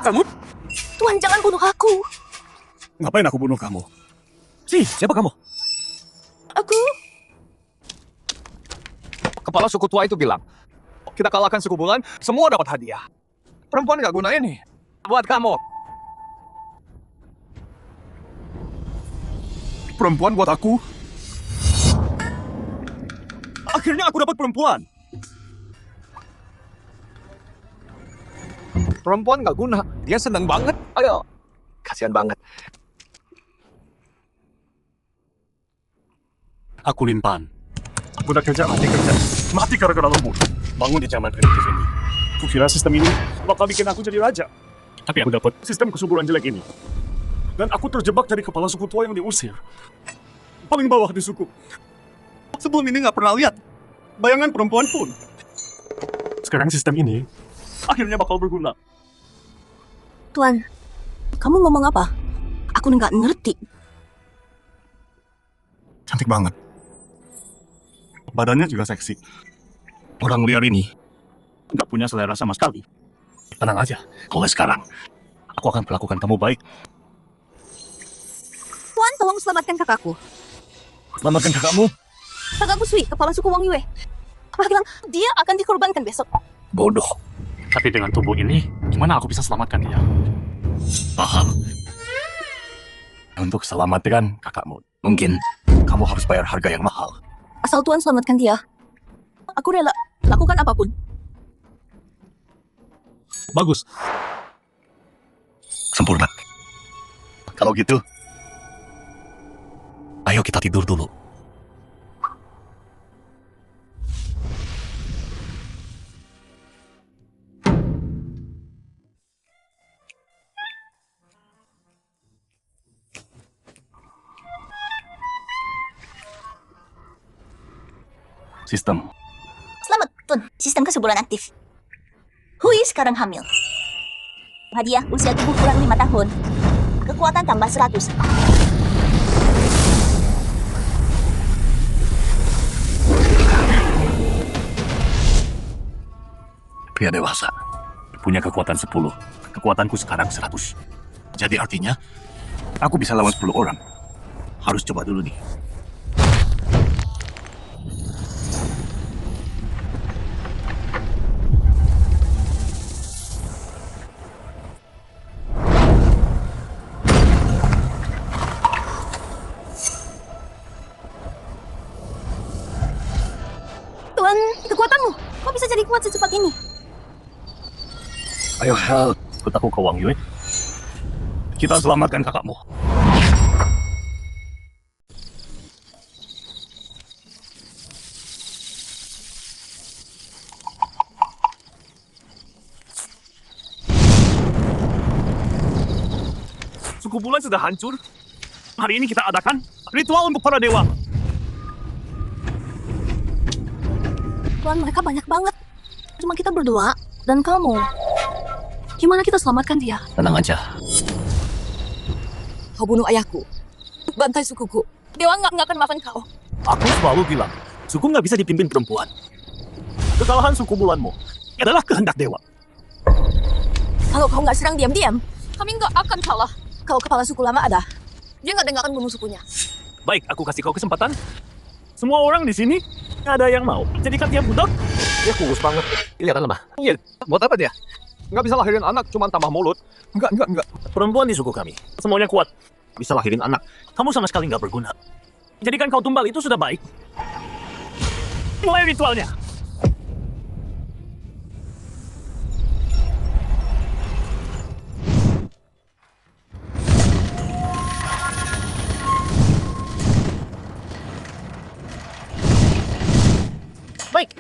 Kamu? Tuan, jangan bunuh aku. Ngapain aku bunuh kamu? Siapa kamu? Aku... Kepala suku tua itu bilang, kita kalahkan suku bulan, semua dapat hadiah. Perempuan gak guna ini. Buat kamu. Perempuan buat aku? Akhirnya aku dapat perempuan. Perempuan gak guna. Dia seneng banget. Ayo. Kasihan banget. Aku Linpan. Udah kerja, mati kerja. Mati gara-gara lembur. Bangun di zaman primitif ini. Kukira sistem ini bakal bikin aku jadi raja. Tapi aku dapat sistem kesuburan jelek ini. Dan aku terjebak jadi kepala suku tua yang diusir. Paling bawah di suku. Sebelum ini nggak pernah lihat bayangan perempuan pun. Sekarang sistem ini akhirnya bakal berguna. Tuan, kamu ngomong apa? Aku nggak ngerti. Cantik banget. Badannya juga seksi. Orang liar ini nggak punya selera sama sekali. Tenang aja, mulai sekarang aku akan perlakukan kamu baik. Tuan, tolong selamatkan kakakku. Selamatkan kakakmu. Kakakku Sui, kepala suku Wang Yue. Papa bilang dia akan dikorbankan besok. Bodoh. Tapi dengan tubuh ini, gimana aku bisa selamatkan dia? Paham. Untuk selamatkan kakakmu, mungkin kamu harus bayar harga yang mahal. Asal Tuan selamatkan dia, aku rela lakukan apapun. Bagus. Sempurna. Kalau gitu, ayo kita tidur dulu. Sistem. Selamat, Tuan. Sistem kesuburan aktif. Hui sekarang hamil. Hadiah usia tubuh kurang 5 tahun. Kekuatan tambah 100. Pria dewasa. Punya kekuatan 10. Kekuatanku sekarang 100. Jadi artinya, aku bisa lawan 10 orang. Harus coba dulu nih. Tuan, kekuatanmu. Kok bisa jadi kuat secepat ini? Ayo, Hel. Ikut aku ke Wang Yue. Kita selamatkan kakakmu. Suku bulan sudah hancur. Hari ini kita adakan ritual untuk para dewa. Tuan, mereka banyak banget. Cuma kita berdua dan kamu. Gimana kita selamatkan dia? Tenang aja. Kau bunuh ayahku. Bantai sukuku. Dewa nggak akan maafkan kau. Aku selalu bilang, suku nggak bisa dipimpin perempuan. Kekalahan suku bulanmu adalah kehendak dewa. Kalau kau nggak serang diam-diam, kami nggak akan kalah. Kalau kepala suku lama ada, dia nggak dengarkan bunuh sukunya. Baik, aku kasih kau kesempatan. Semua orang di sini nggak ada yang mau jadikan dia budak. Dia kurus banget. Kelihatan lemah. Iya. Buat apa dia? Nggak bisa lahirin anak, cuma tambah mulut. Enggak. Perempuan di suku kami, semuanya kuat. Bisa lahirin anak. Kamu sama sekali nggak berguna. Jadikan kau tumbal itu sudah baik. Mulai ritualnya. Baik.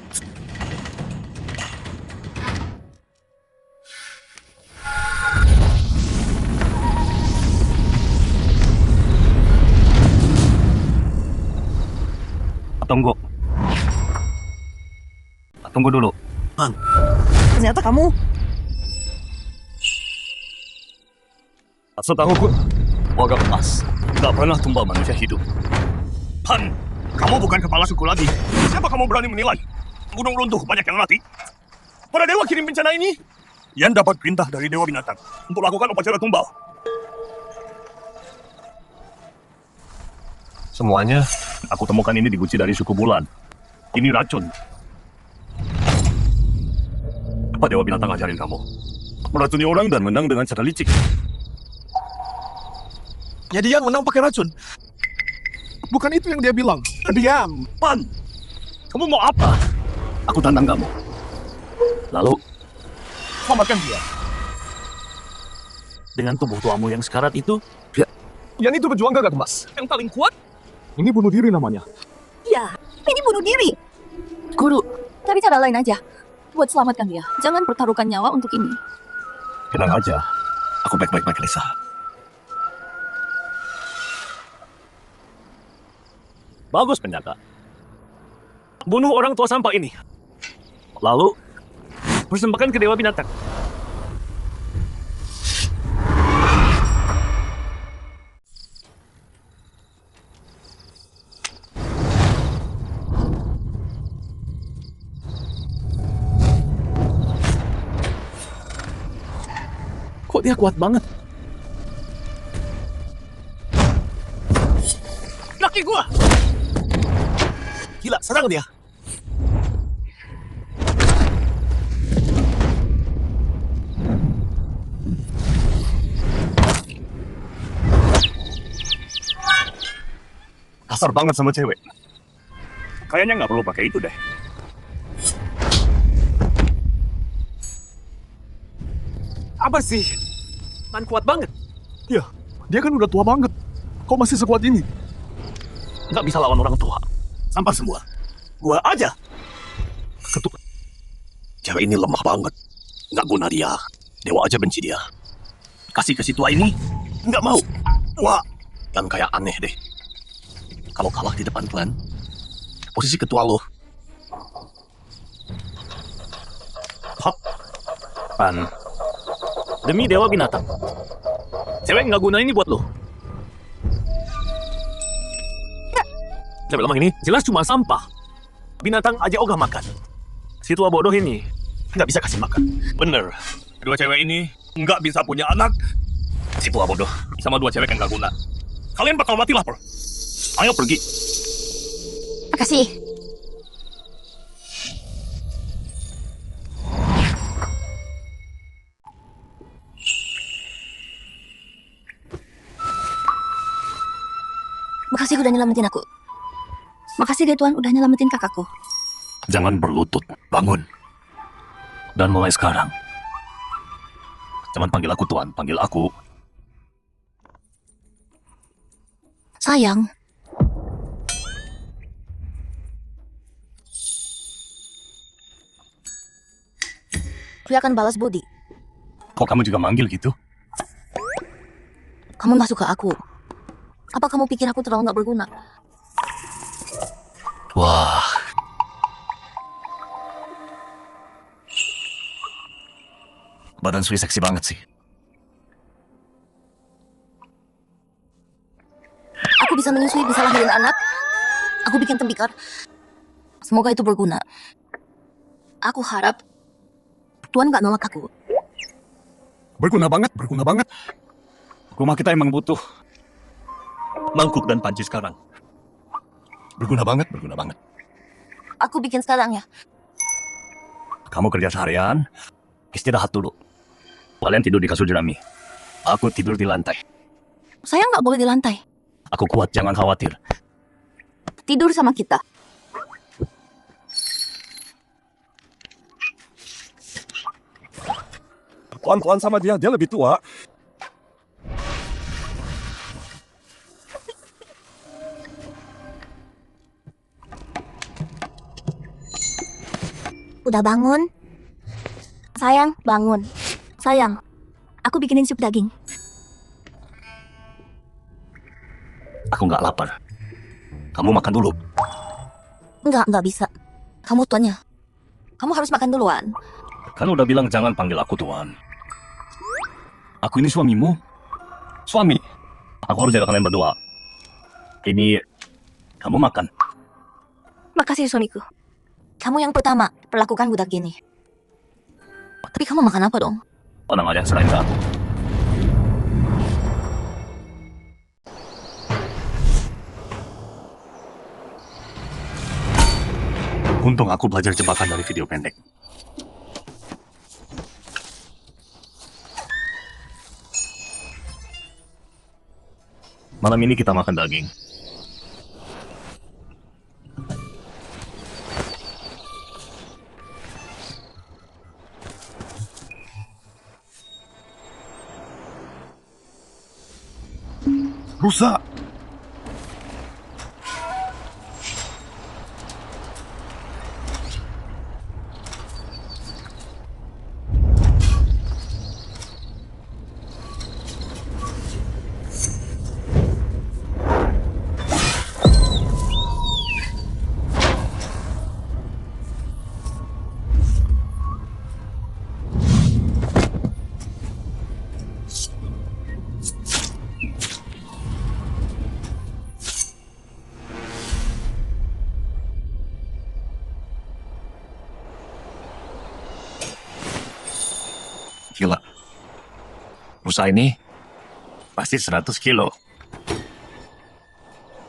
Tunggu dulu. Ternyata kamu. Setahuku, warga emas tidak pernah tumbal manusia hidup. Han, kamu bukan kepala suku lagi. Siapa kamu berani menilai? Gunung runtuh, banyak yang mati. Para dewa kirim bencana ini. Yan dapat perintah dari Dewa Binatang untuk lakukan upacara tumbal. Semuanya aku temukan ini di guci dari suku Bulan. Ini racun. Apa Dewa Binatang ajarin kamu? Meracuni orang dan menang dengan cara licik. Jadi yang menang pakai racun. Bukan itu yang dia bilang. Diam. Pan, kamu mau apa? Aku tantang kamu. Lalu, selamatkan dia. Dengan tubuh tuamu yang sekarat itu, Yang itu berjuang gagak, Mas. Yang paling kuat. Ini bunuh diri namanya. Ya, ini bunuh diri. Guru, cari cara lain aja. Buat selamatkan dia. Jangan pertaruhkan nyawa untuk ini. Tenang aja. Aku baik-baik, Lisa. bagus penjaga. Bunuh orang tua sampah ini. Lalu, persembahkan ke Dewa Binatang. Kok dia kuat banget? Laki gua! Gila, serang dia. Kasar banget sama cewek. Kayaknya nggak perlu pakai itu deh. Apa sih? Man kuat banget. Ya, dia kan udah tua banget. Kok masih sekuat ini? Nggak bisa lawan orang tua. Sampah semua. Gua aja. Ketuk. Cewek ini lemah banget. Nggak guna dia. Dewa aja benci dia. Kasih ke si tua ini, nggak mau. Wah, dan kayak aneh deh. Kalau kalah di depan klan, posisi ketua lo. Hap. Pan. Demi Dewa Binatang. Cewek nggak guna ini buat lo. Cewek lemah ini jelas cuma sampah. Binatang aja ogah makan. Si tua bodoh ini nggak bisa kasih makan. Bener. Kedua cewek ini nggak bisa punya anak. Si tua bodoh sama dua cewek yang nggak guna. Kalian bakal mati lapar. Ayo pergi. Makasih. Makasih udah nyelamatin aku. Makasih deh Tuan udah nyelamatin kakakku. Jangan berlutut, bangun. Dan mulai sekarang, jangan panggil aku Tuan, panggil aku Sayang. Gue akan balas budi. Kok kamu juga manggil gitu? Kamu gak suka aku. Apa kamu pikir aku terlalu gak berguna? Wah. Badan Sui seksi banget sih. Aku bisa menyusui, bisa lahirin anak. Aku bikin tembikar. Semoga itu berguna. Aku harap Tuan gak nolak aku. Berguna banget, berguna banget. Rumah kita emang butuh mangkuk dan panci sekarang. Berguna banget, berguna banget. Aku bikin sekarang ya. Kamu kerja seharian, istirahat dulu. Kalian tidur di kasur jerami. Aku tidur di lantai. Saya gak boleh di lantai. Aku kuat, jangan khawatir. Tidur sama kita. Pelan-pelan sama dia lebih tua. Udah bangun? Sayang, bangun. Sayang, aku bikinin sup daging. Aku nggak lapar. Kamu makan dulu. Nggak bisa. Kamu tuannya. Kamu harus makan duluan. Kan udah bilang jangan panggil aku Tuan. Aku ini suamimu. Suami. Aku harus jaga kalian berdua. Ini, kamu makan. Makasih suamiku. Kamu yang pertama perlakukan budak gini. Tapi kamu makan apa dong? Orang ada yang selain ke aku. Untung aku belajar jebakan dari video pendek. Malam ini kita makan daging. Rusak! Gila. Rusa ini pasti 100 kilo.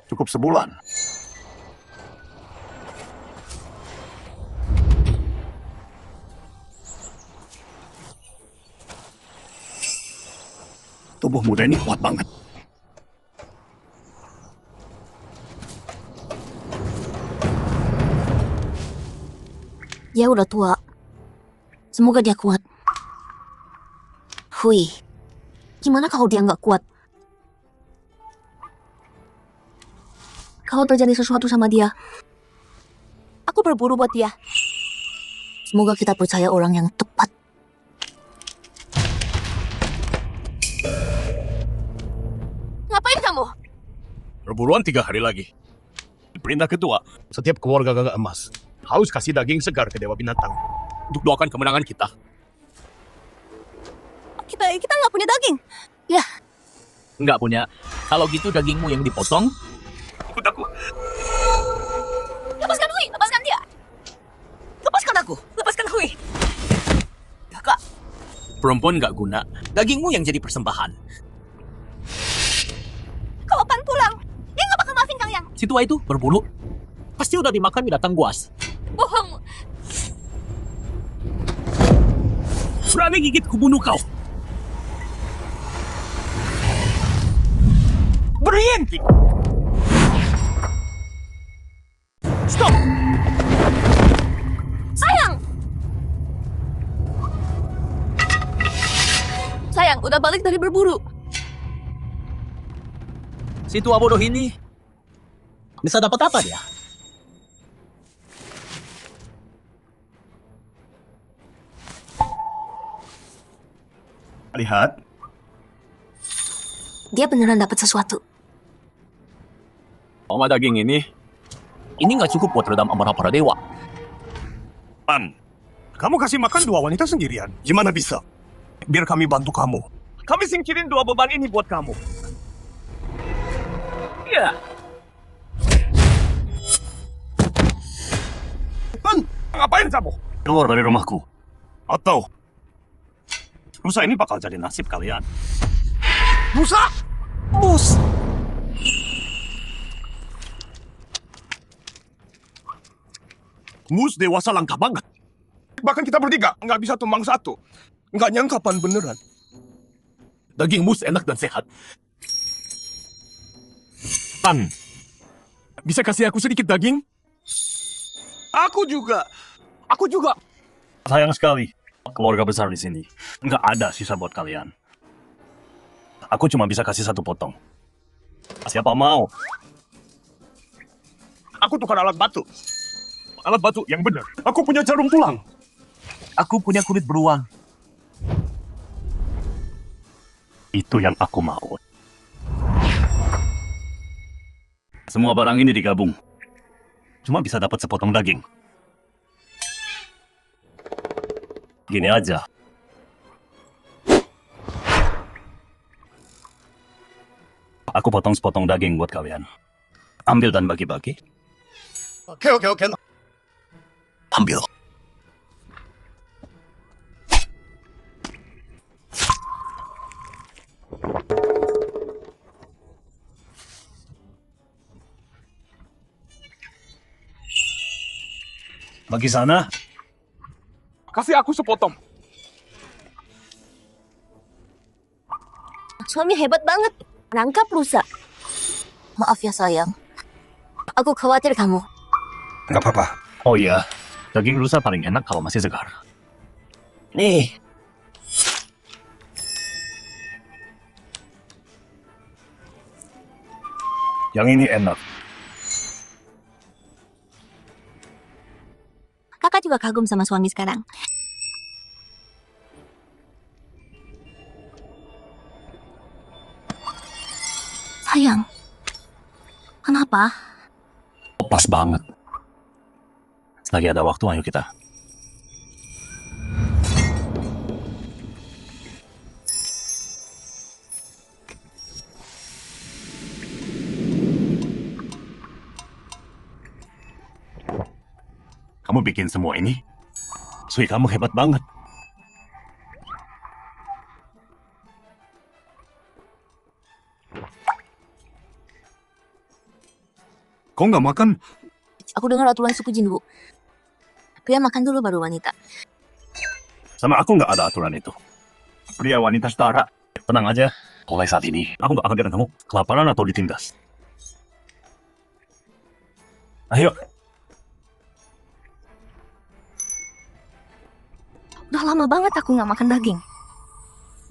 Cukup sebulan. Tubuh muda ini kuat banget. Dia udah tua. Semoga dia kuat. Hui, gimana kalau dia nggak kuat? Kalau terjadi sesuatu sama dia, aku berburu buat dia. Semoga kita percaya orang yang tepat. Ngapain kamu? Perburuan 3 hari lagi. Perintah ketua, setiap keluarga gagak emas harus kasih daging segar ke dewa binatang untuk doakan kemenangan kita. Kita nggak punya daging. Ya, Nggak punya. Kalau gitu dagingmu yang dipotong. Ikut aku. lepaskan Hui, lepaskan dia. Lepaskan aku, lepaskan Hui. Kakak, perempuan nggak guna. Dagingmu yang jadi persembahan. Kalau Pan pulang, dia nggak bakal maafin kalian. Si tua itu berbulu. Pasti udah dimakan binatang buas. Bohong. Berani gigit kubunuh kau. Berhenti. Stop. Sayang, udah balik dari berburu. Si tua bodoh ini bisa dapat apa dia? Lihat, Dia beneran dapat sesuatu. Oma daging ini nggak cukup buat redam amarah para dewa. Pan, kamu kasih makan 2 wanita sendirian. Gimana bisa? Biar kami bantu kamu. Kami singkirin 2 beban ini buat kamu. Iya. Pan, ngapain kamu? Keluar dari rumahku. Atau rusa ini bakal jadi nasib kalian. Rusa! Mus. Mus dewasa langka banget. Bahkan kita bertiga nggak bisa tumbang satu. Nggak nyangka Pan beneran. Daging mus enak dan sehat. Pan, bisa kasih aku sedikit daging? Aku juga. Sayang sekali, keluarga besar di sini. Nggak ada sisa buat kalian. Aku cuma bisa kasih 1 potong. Siapa mau? Aku tukar alat batu. Alat batu yang benar. Aku punya jarum tulang. Aku punya kulit beruang. Itu yang aku mau. Semua barang ini digabung. Cuma bisa dapat sepotong daging. Gini aja. Aku potong sepotong daging buat kalian. Ambil dan bagi-bagi. Oke. Ambil. Bagi sana. Kasih aku sepotong. Suami hebat banget. Nangkap rusa. Maaf ya sayang. Aku khawatir kamu. Nggak apa-apa. Oh iya, daging rusa paling enak kalau masih segar. Nih. Yang ini enak. Kakak juga kagum sama suami sekarang. Sayang. Kenapa? Pas banget. Selagi ada waktu, ayo kita. Kamu bikin semua ini? Sui, kamu hebat banget. Kau nggak makan? Aku dengar aturan suku Jinwu. Pria makan dulu baru wanita. Sama aku nggak ada aturan itu. Pria wanita setara. Tenang aja. Mulai saat ini, aku nggak akan biarkan kamu kelaparan atau ditindas. Ayo. Udah lama banget aku nggak makan daging.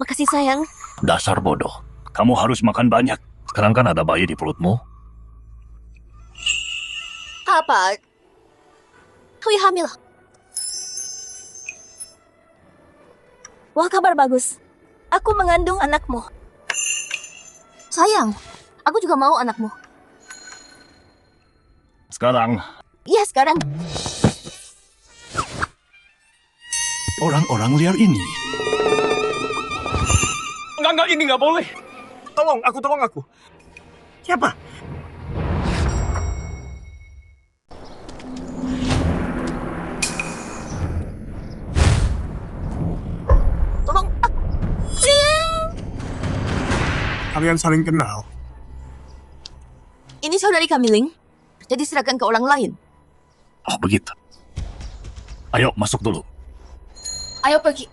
Makasih sayang. Dasar bodoh. Kamu harus makan banyak. Sekarang kan ada bayi di perutmu. Apa? Hui hamil. Wah, kabar bagus. Aku mengandung anakmu. Sayang, aku juga mau anakmu. Sekarang, Iya, sekarang. orang-orang liar ini. Enggak, ini nggak boleh. Tolong aku. Siapa? Tolong aku. Kalian saling kenal. Ini saudari kami, Ling. Jadi serahkan ke orang lain. Oh, begitu. Ayo, masuk dulu. Ayo pergi.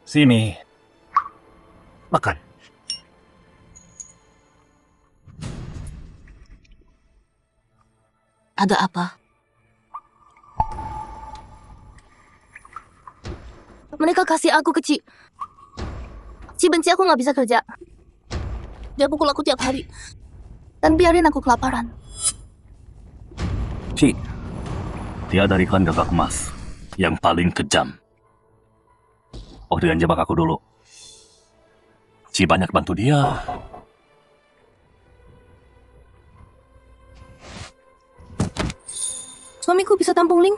Sini. Makan. Ada apa? Mereka kasih aku kecil. Si benci aku nggak bisa kerja. Dia pukul aku tiap hari. Dan biarin aku kelaparan. Ci, dia dari klan gagak emas yang paling kejam. Oh, dengan jebak aku dulu. Ci banyak bantu dia. Suamiku bisa tampung Ling.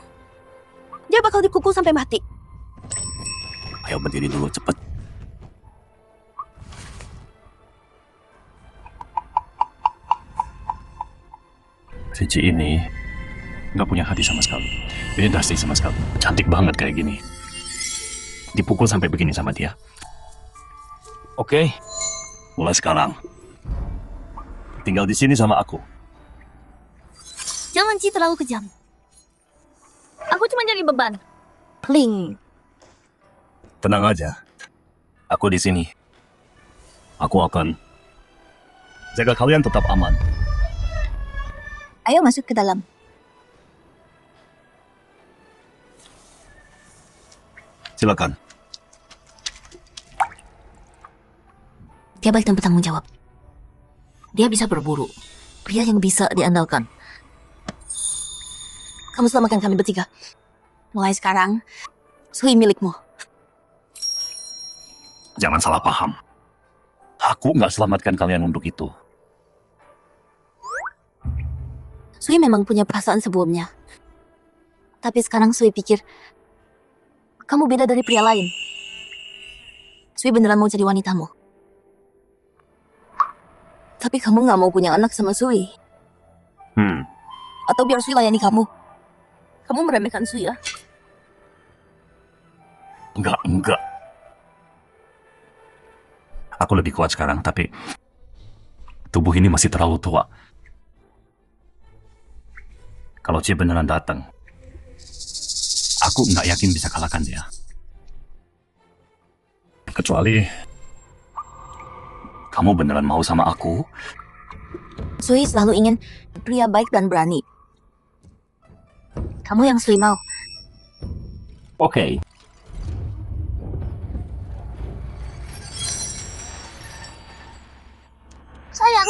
Dia bakal dipukul sampai mati. Ayo berdiri dulu, cepet. Si Ci ini nggak punya hati sama sekali. Beda sih sama sekali. Cantik banget kayak gini. Dipukul sampai begini sama dia. Oke, mulai sekarang. Tinggal di sini sama aku. Jangan Ci terlalu kejam. Aku cuma jadi beban. Ling. Tenang aja. Aku di sini. Aku akan jaga kalian tetap aman. Ayo masuk ke dalam. Silakan. Dia baik dan bertanggung jawab. Dia bisa berburu. Pria yang bisa diandalkan. Kamu selamatkan kami bertiga. Mulai sekarang, Sui milikmu. Jangan salah paham. Aku nggak selamatkan kalian untuk itu. Sui memang punya perasaan sebelumnya. Tapi sekarang Sui pikir, kamu beda dari pria lain. Sui beneran mau jadi wanitamu. Tapi kamu nggak mau punya anak sama Sui. Atau biar Sui layani kamu. Kamu meremehkan Sui ya? Enggak. Aku lebih kuat sekarang, tapi tubuh ini masih terlalu tua. Kalau Cie beneran datang, aku nggak yakin bisa kalahkan dia. Kecuali kamu beneran mau sama aku. Sui selalu ingin pria baik dan berani. Kamu yang Sui mau. Oke. Sayang.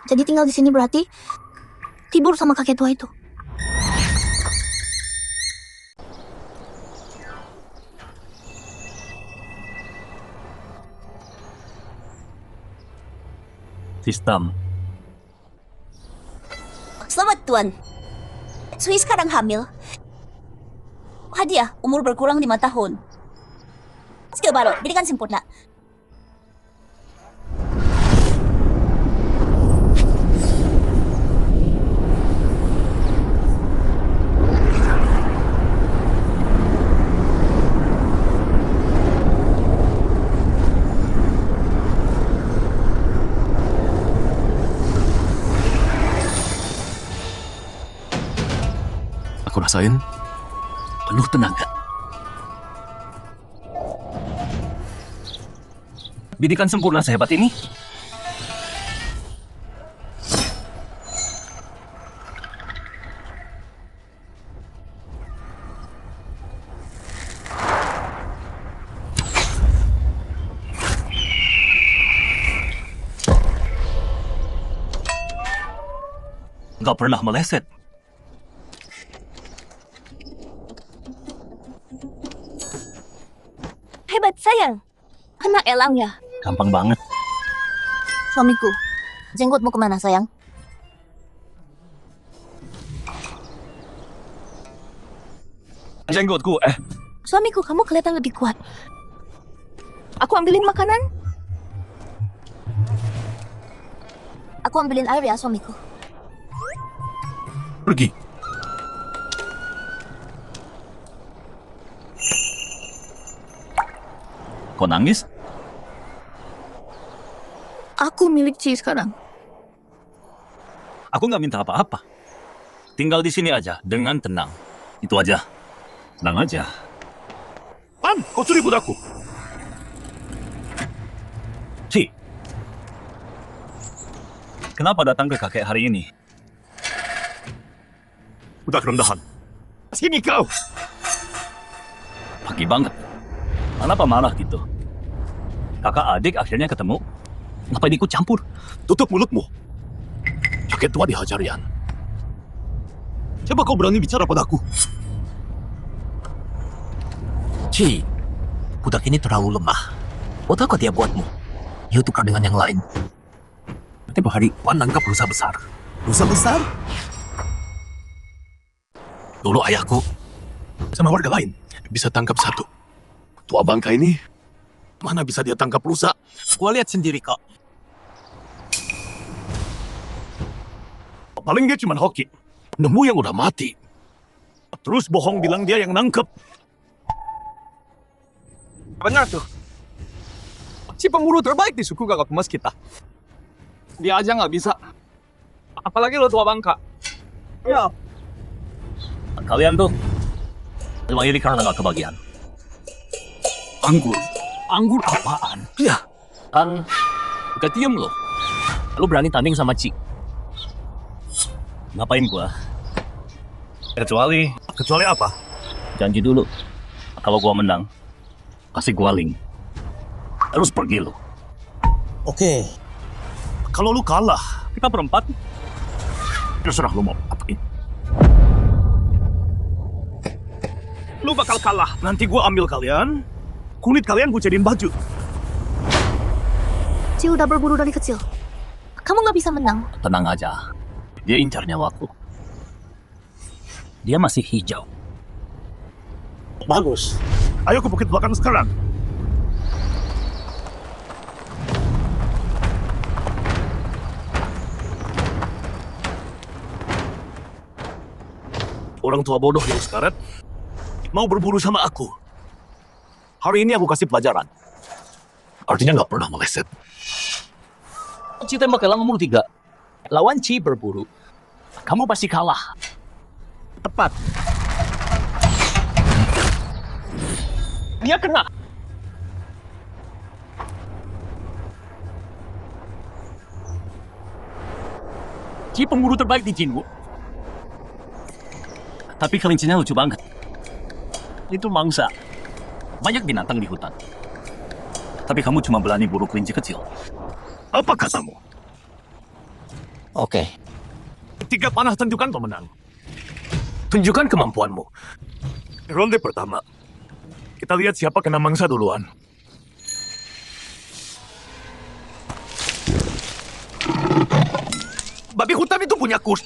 Jadi tinggal di sini berarti tidur sama kakek tua itu. Sistem. Selamat Tuan. Sui sekarang hamil. Hadiah, umur berkurang 5 tahun. Skill baru, bidikan sempurna. Aku rasain penuh tenaga. Bidikan sempurna sehebat ini. Nggak pernah meleset. Hebat sayang. Anak elang ya. Gampang banget. Suamiku, jenggotmu kemana sayang? Jenggotku, Suamiku, kamu kelihatan lebih kuat. Aku ambilin makanan. Aku ambilin air ya suamiku. pergi. Kau nangis? Aku milik Ci sekarang. Aku nggak minta apa-apa. Tinggal di sini aja dengan tenang. Itu aja. Tenang aja. Pan, kau curi budaku. Ci, kenapa datang ke kakek hari ini? Budak rendahan. Sini kau. Pagi banget. Kenapa marah gitu? Kakak adik akhirnya ketemu. Ngapain ikut campur? Tutup mulutmu. Kakek tua dihajar, Yan. Coba kau berani bicara padaku. Ci, budak ini terlalu lemah. Buat apa dia buatmu? Ya tukar dengan yang lain. Tiap hari Wan nangkap rusa besar. Rusa besar? Dulu ayahku sama warga lain bisa tangkap satu. Tua bangka ini, mana bisa dia tangkap rusa? Gua lihat sendiri kok. Paling dia cuma hoki. Nemu yang udah mati. Terus bohong bilang dia yang nangkep. Benar tuh. Si pemburu terbaik di suku kakak emas kita. Dia aja nggak bisa. Apalagi lo tua bangka. Ya. Kalian tuh cuma iri karena nggak kebagian. Anggur. Anggur apaan? Ya, kan udah diem lo. Lu berani tanding sama Ci. Ngapain gua? Kecuali apa? janji dulu. Kalau gua menang, kasih gua link. Terus pergi lu. Oke. Kalau lu kalah, Kita berempat. terserah lu mau apain. Lu bakal kalah. Nanti gua ambil kalian. Kulit kalian gua jadiin baju. Ci udah berburu dari kecil. Kamu nggak bisa menang. Tenang aja. Dia incar nyawaku. Dia masih hijau. Bagus. Ayo ke bukit belakang sekarang. Orang tua bodoh yang sekarat mau berburu sama aku. Hari ini aku kasih pelajaran. Artinya nggak pernah meleset. Ci tembak ke nomor 3. Lawan Ci berburu. Kamu pasti kalah. Tepat. Dia kena. Ci pemburu terbaik di Jinwu. Tapi kelincinya lucu banget. Itu mangsa. Banyak binatang di hutan. Tapi kamu cuma berani buru kelinci kecil. Apa katamu? Oke. Ketika panah tentukan pemenang. Tunjukkan kemampuanmu. Ronde pertama. Kita lihat siapa kena mangsa duluan. Babi hutan itu punya kurs.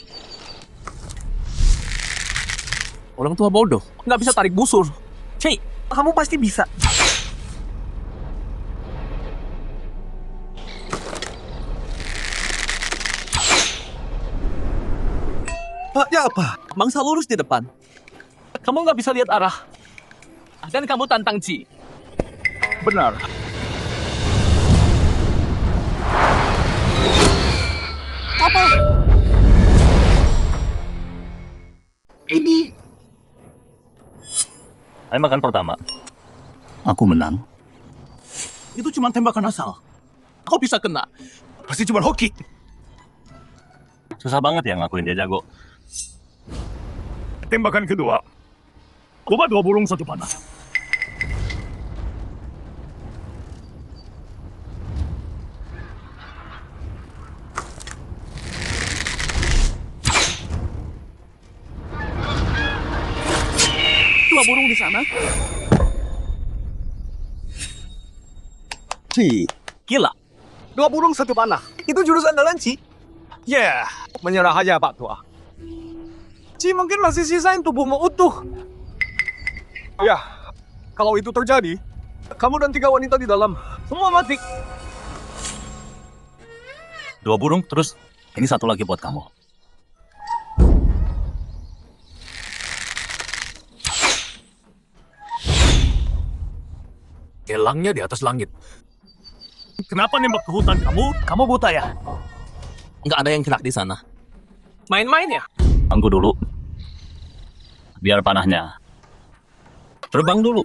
Orang tua bodoh, nggak bisa tarik busur. Cik, kamu pasti bisa. Pak, ya apa? Mangsa lurus di depan. Kamu nggak bisa lihat arah. Dan kamu tantang Ci. Benar. Apa? Ini. Tembakan pertama. Aku menang. Itu cuma tembakan asal. Kau bisa kena. Pasti cuma hoki. Susah banget ya ngakuin dia jago. Tembakan kedua. Coba 2 burung 1 panah. Dua burung di sana. Ci, gila. 2 burung 1 panah. Itu jurus andalan Ci. Yeah. Menyerah aja Pak Tua. Ci mungkin masih sisain tubuhmu utuh. Ya, kalau itu terjadi, kamu dan 3 wanita di dalam semua mati. 2 burung, terus ini 1 lagi buat kamu. Gelangnya di atas langit. Kenapa nembak ke hutan kamu? Kamu buta ya? Nggak ada yang kena di sana. Main-main ya? Tunggu dulu. Biar panahnya terbang dulu.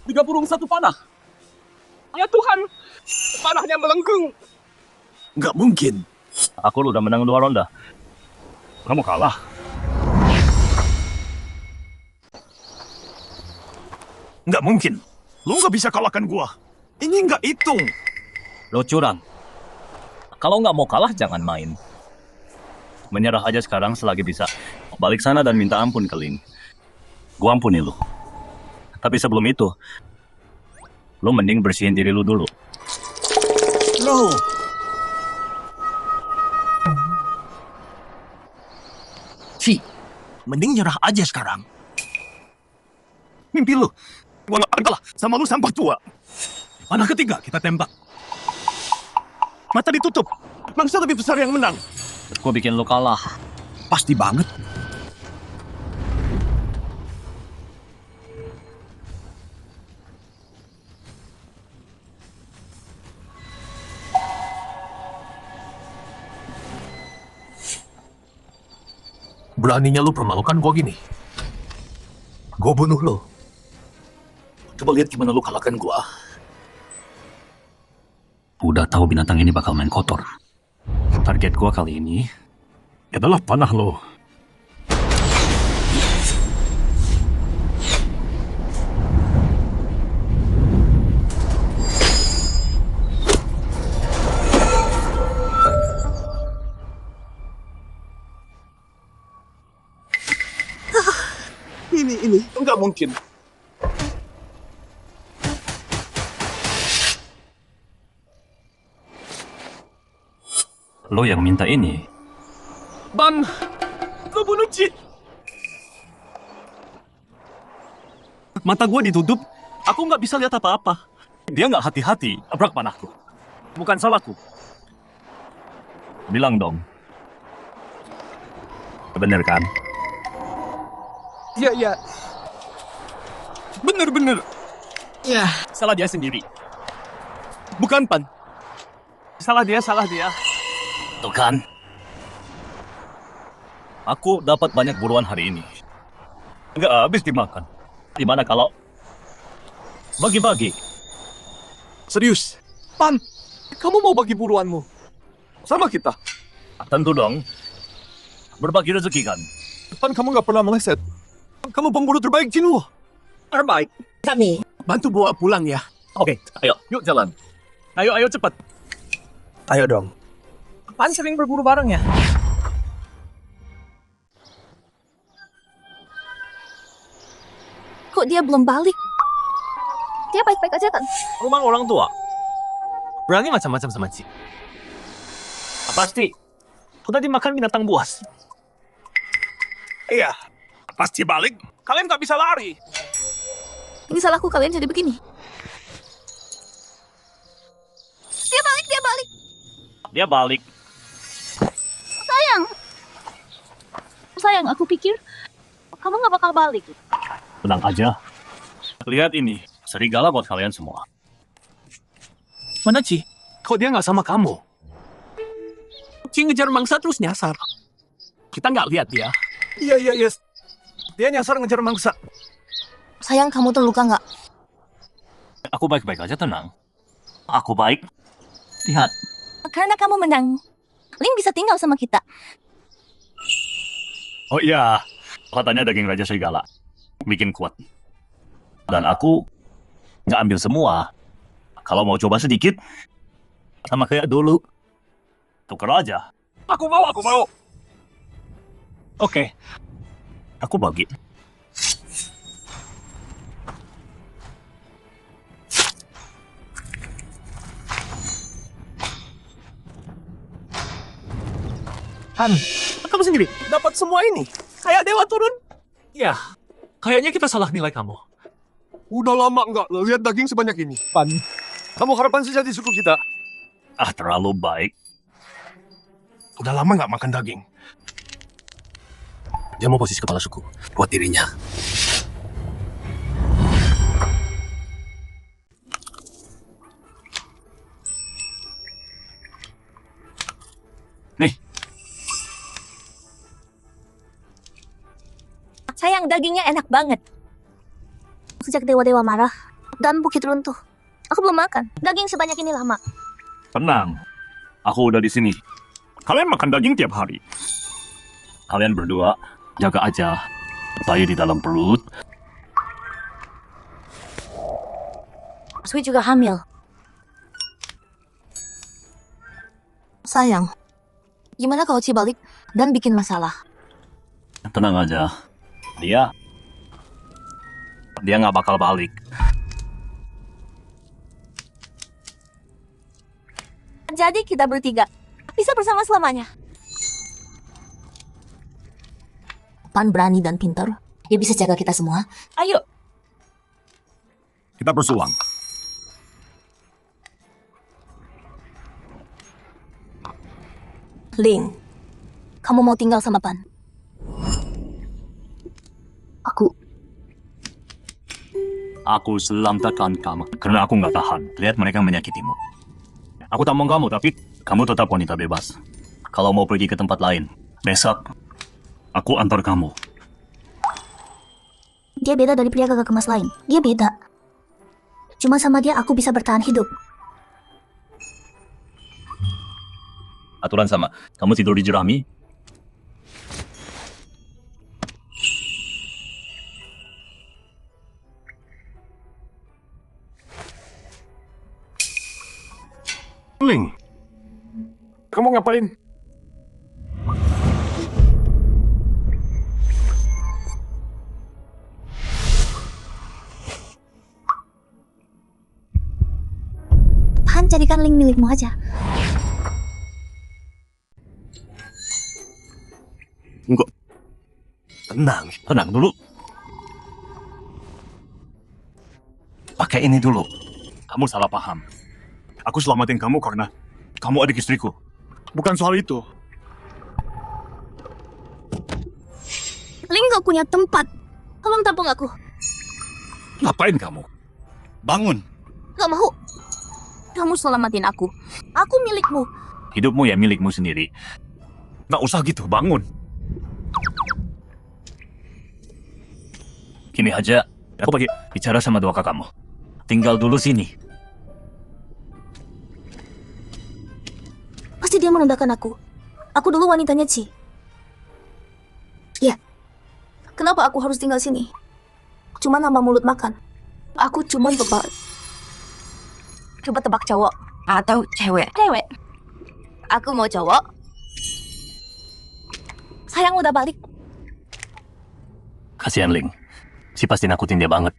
Tiga burung 1 panah. Ya Tuhan, panahnya melengkung. Nggak mungkin. Aku udah menang 2 ronde. Kamu kalah. Nggak mungkin. Lu nggak bisa kalahkan gua. Ini nggak hitung. Lo curang. Kalau nggak mau kalah, jangan main. Menyerah aja sekarang selagi bisa. Balik sana dan minta ampun ke Lin. Gua ampuni lu. Tapi sebelum itu, lu mending bersihin diri lu dulu. No. Ci, mending nyerah aja sekarang. Mimpi lu. Gua gak akan kalah sama lu sampah tua. Panah ketiga kita tembak. Mata ditutup. Mangsa lebih besar yang menang. Gua bikin lu kalah. Pasti banget. Beraninya lu permalukan gua gini. Gua bunuh lu. Coba lihat gimana lu kalahkan gua. Udah tahu binatang ini bakal main kotor. Target gua kali ini adalah panah lo. Ini enggak mungkin. Lo yang minta ini. Ban, lo bunuh Ci. Mata gua ditutup. Aku nggak bisa lihat apa-apa. Dia nggak hati-hati. Abrak panahku. Bukan salahku. Bilang dong. Bener kan? Iya. Bener. Ya, salah dia sendiri. Bukan Pan. Salah dia. Tuh kan. Aku dapat banyak buruan hari ini. Nggak habis dimakan. Gimana kalau bagi-bagi? Serius? Pan, kamu mau bagi buruanmu? Sama kita? Tentu dong. Berbagi rezeki kan. Pan, kamu nggak pernah meleset. Kamu pemburu terbaik, Jinwoo. Terbaik. Kami. Bantu bawa pulang ya. Oke, ayo. Yuk jalan. Ayo cepat. Ayo dong. Pan sering berburu bareng ya? Kok dia belum balik? Dia baik-baik aja kan? Rumah orang tua. Berani macam-macam sama Ci. Pasti. Aku tadi makan binatang buas. Iya. Pasti balik. Kalian nggak bisa lari. Ini salahku kalian jadi begini. Dia balik. Sayang, aku pikir kamu nggak bakal balik. Tenang aja. Lihat ini. Serigala buat kalian semua. Mana Ci? Kok dia nggak sama kamu? Ci ngejar mangsa terus nyasar. Kita nggak lihat dia. Iya. Dia nyasar ngejar mangsa. Sayang, kamu terluka nggak? Aku baik-baik aja, tenang. Aku baik. Lihat. Karena kamu menang. Ling bisa tinggal sama kita. Oh iya. Katanya daging raja serigala. Bikin kuat. Dan aku nggak ambil semua. Kalau mau coba sedikit, sama kayak dulu. Tuker aja. Aku mau. Oke. Aku bagi. Han, kamu sendiri dapat semua ini. Kayak dewa turun. Ya, kayaknya kita salah nilai kamu. Udah lama nggak lihat daging sebanyak ini. Pan, kamu harapan saja di suku kita. Terlalu baik. Udah lama nggak makan daging. Dia mau posisi kepala suku buat dirinya. Nih, Sayang, dagingnya enak banget. Sejak dewa-dewa marah dan bukit runtuh, aku belum makan daging sebanyak ini lama. tenang. Aku udah di sini. Kalian makan daging tiap hari. Kalian berdua jaga aja bayi di dalam perut. Sui juga hamil. Sayang, gimana kalau Ci balik dan bikin masalah? Tenang aja. Dia nggak bakal balik. Jadi kita bertiga bisa bersama selamanya. Pan berani dan pintar. Dia bisa jaga kita semua. Ayo. Kita bersuang. Ling, kamu mau tinggal sama Pan? Aku selamatkan kamu karena aku nggak tahan lihat mereka menyakitimu. Aku tak mau kamu, tapi kamu tetap wanita bebas. Kalau mau pergi ke tempat lain, besok aku antar kamu. Dia beda dari pria gagah kemas lain. Dia beda. Cuma sama dia aku bisa bertahan hidup. Aturan sama. Kamu tidur di jerami. Ling, kamu ngapain? Pan, jadikan Ling milikmu aja. Enggak. Tenang dulu. Pakai ini dulu. Kamu salah paham. Aku selamatin kamu karena kamu adik istriku. Bukan soal itu. Ling gak punya tempat. Tolong tampung aku. Ngapain kamu? Bangun. Gak mau. Kamu selamatin aku. Aku milikmu. Hidupmu ya milikmu sendiri. Nggak usah gitu, bangun. Gini aja, aku pergi bicara sama dua kakakmu. Tinggal dulu sini. Pasti dia menandakan aku. Aku dulu wanitanya Ci. Ya. Kenapa aku harus tinggal sini? Cuma nama mulut makan. Aku cuma tebak. Coba tebak cowok. Atau cewek. Cewek. Aku mau cowok. Sayang udah balik. Kasihan Ling. Si pasti nakutin dia banget.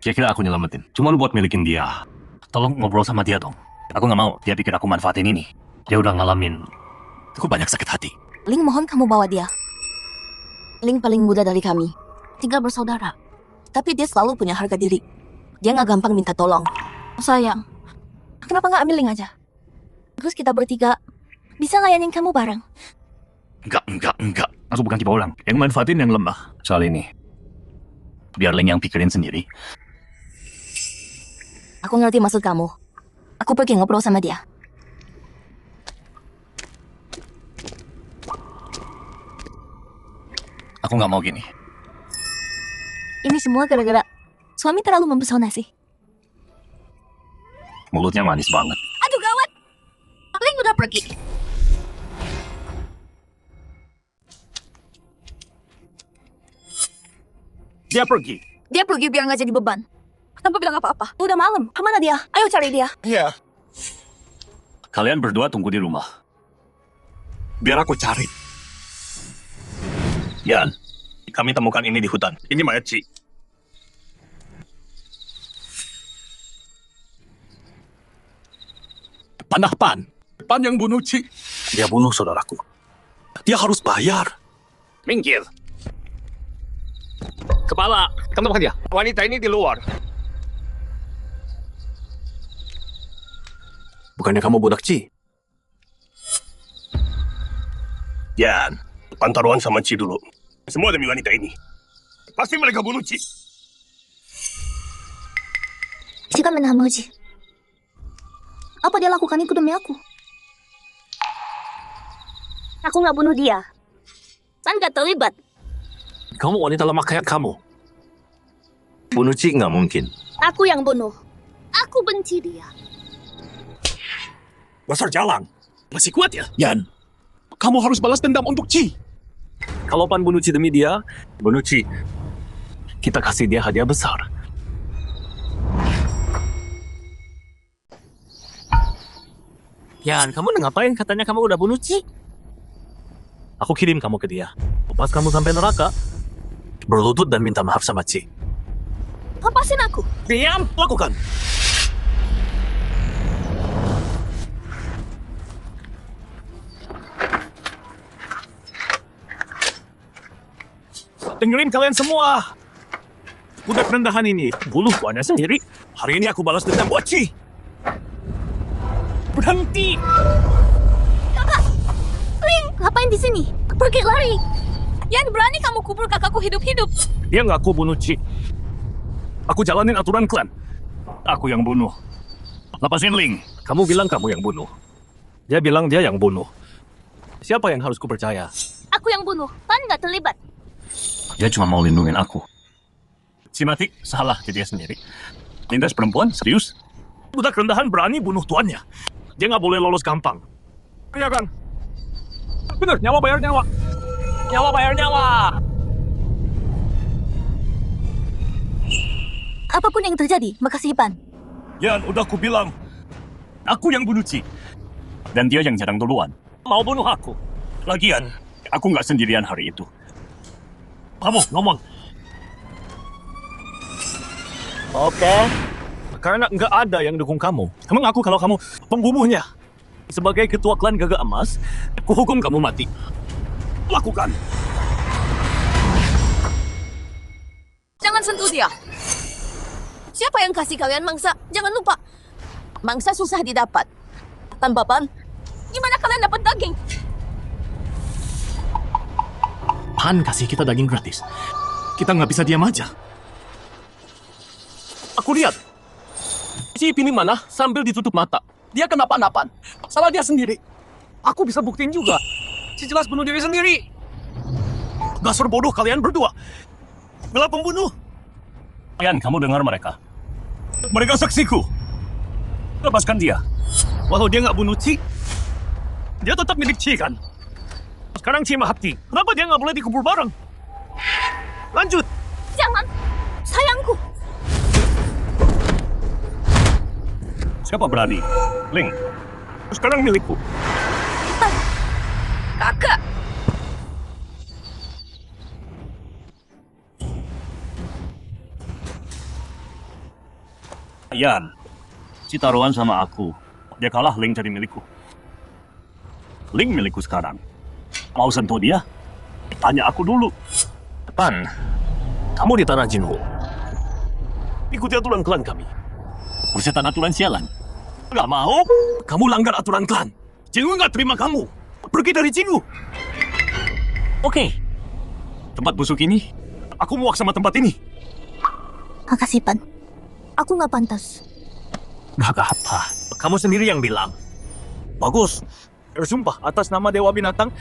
Kira-kira aku nyelamatin. Cuma lu buat milikin dia. Tolong ngobrol sama dia dong. Aku nggak mau dia pikir aku manfaatin ini. Dia udah ngalamin. Aku banyak sakit hati. Ling, mohon kamu bawa dia. Ling paling muda dari kami. Tinggal bersaudara. Tapi dia selalu punya harga diri. Dia nggak gampang minta tolong. Sayang, kenapa nggak ambil Ling aja? Terus kita bertiga bisa layanin kamu bareng. Enggak. Aku bukan tipe orang yang manfaatin yang lemah. Soal ini, biar Ling yang pikirin sendiri. Aku ngerti maksud kamu. Aku pergi ngobrol sama dia. Aku nggak mau gini. Ini semua gara-gara suami terlalu mempesona sih. Mulutnya manis banget. Aduh gawat. Ling udah pergi. Dia pergi. Dia pergi biar nggak jadi beban. Tanpa bilang apa-apa. Udah malam. Kemana dia? Ayo cari dia. Iya. Kalian berdua tunggu di rumah. Biar aku cari. Yan, kami temukan ini di hutan. Ini mayat Ci. Panah Pan. Pan yang bunuh Ci. Dia bunuh saudaraku. Dia harus bayar. Minggir. Kepala. Kamu temukan dia. Wanita ini di luar. Bukannya kamu budak Ci? Yan, pantaruhan sama Ci dulu. Semua demi wanita ini. Pasti mereka bunuh Ci. Jika menhamuji. Apa dia lakukan itu demi aku? Aku nggak bunuh dia. San nggak terlibat. Kamu wanita lemah kayak kamu. Bunuh Ci nggak mungkin. Aku yang bunuh. Aku benci dia. Besar jalang. Masih kuat ya? Yan, kamu harus balas dendam untuk Ci. Kalau Pan bunuh Ci demi dia, bunuh Ci. Kita kasih dia hadiah besar. Yan, kamu ngapain? Katanya kamu udah bunuh Ci. Aku kirim kamu ke dia. Pas kamu sampai neraka, berlutut dan minta maaf sama Ci. Lepasin aku. Diam, lakukan. Dengerin kalian semua. Budak rendahan ini bunuh tuannya sendiri. Hari ini aku balas dendam buat Ci. Berhenti. Kakak, Ling, ngapain di sini? Pergi lari. Yan, berani kamu kubur kakakku hidup-hidup. Dia ngaku bunuh Ci. Aku jalanin aturan klan. Aku yang bunuh. Lepasin Ling. Kamu bilang kamu yang bunuh. Dia bilang dia yang bunuh. Siapa yang harus kupercaya? Aku yang bunuh. Pan nggak terlibat. Dia cuma mau lindungin aku. Si mati salah ke dia sendiri. Lindas perempuan? Serius? Budak rendahan berani bunuh tuannya. Dia nggak boleh lolos gampang. Iya kan? Bener, nyawa bayar nyawa. Nyawa bayar nyawa. Apapun yang terjadi, makasih Pan. Yan, udah aku bilang. Aku yang bunuh Ci. Dan dia yang nyerang duluan. Mau bunuh aku. Lagian, aku nggak sendirian hari itu. Kamu ngomong. Oke. Karena nggak ada yang dukung kamu. Kamu ngaku kalau kamu pembunuhnya. Sebagai ketua klan Gagak Emas, aku hukum kamu mati. Lakukan. Jangan sentuh dia. Siapa yang kasih kalian mangsa? Jangan lupa, mangsa susah didapat. Tanpa Pan, gimana kalian dapat daging? Pan kasih kita daging gratis. Kita nggak bisa diam aja. Aku lihat. Si Ipin mana sambil ditutup mata. Dia kenapa-napan. Salah dia sendiri. Aku bisa buktiin juga. Si jelas bunuh diri sendiri. Dasar bodoh kalian berdua. Bela pembunuh. Yan, kamu dengar mereka. Mereka saksiku. Lepaskan dia. Walau dia nggak bunuh Ci, dia tetap milik Ci kan? Sekarang Ci mati. Kenapa dia nggak boleh dikubur bareng? Lanjut. Jangan, sayangku. Siapa berani? Ling, sekarang milikku. Kakak. Yan, si taruhan sama aku. Dia kalah, Ling jadi milikku. Ling milikku sekarang. Mau sentuh dia? Tanya aku dulu. Pan, kamu di tanah Jinho. Ikuti aturan klan kami. Persetan aturan sialan. Gak mau? Kamu langgar aturan klan. Jinho nggak terima kamu. Pergi dari Jinho. Oke. Tempat busuk ini, aku muak sama tempat ini. Makasih, Pan. Aku nggak pantas. Gak apa. Kamu sendiri yang bilang. Bagus. Bersumpah atas nama Dewa Binatang,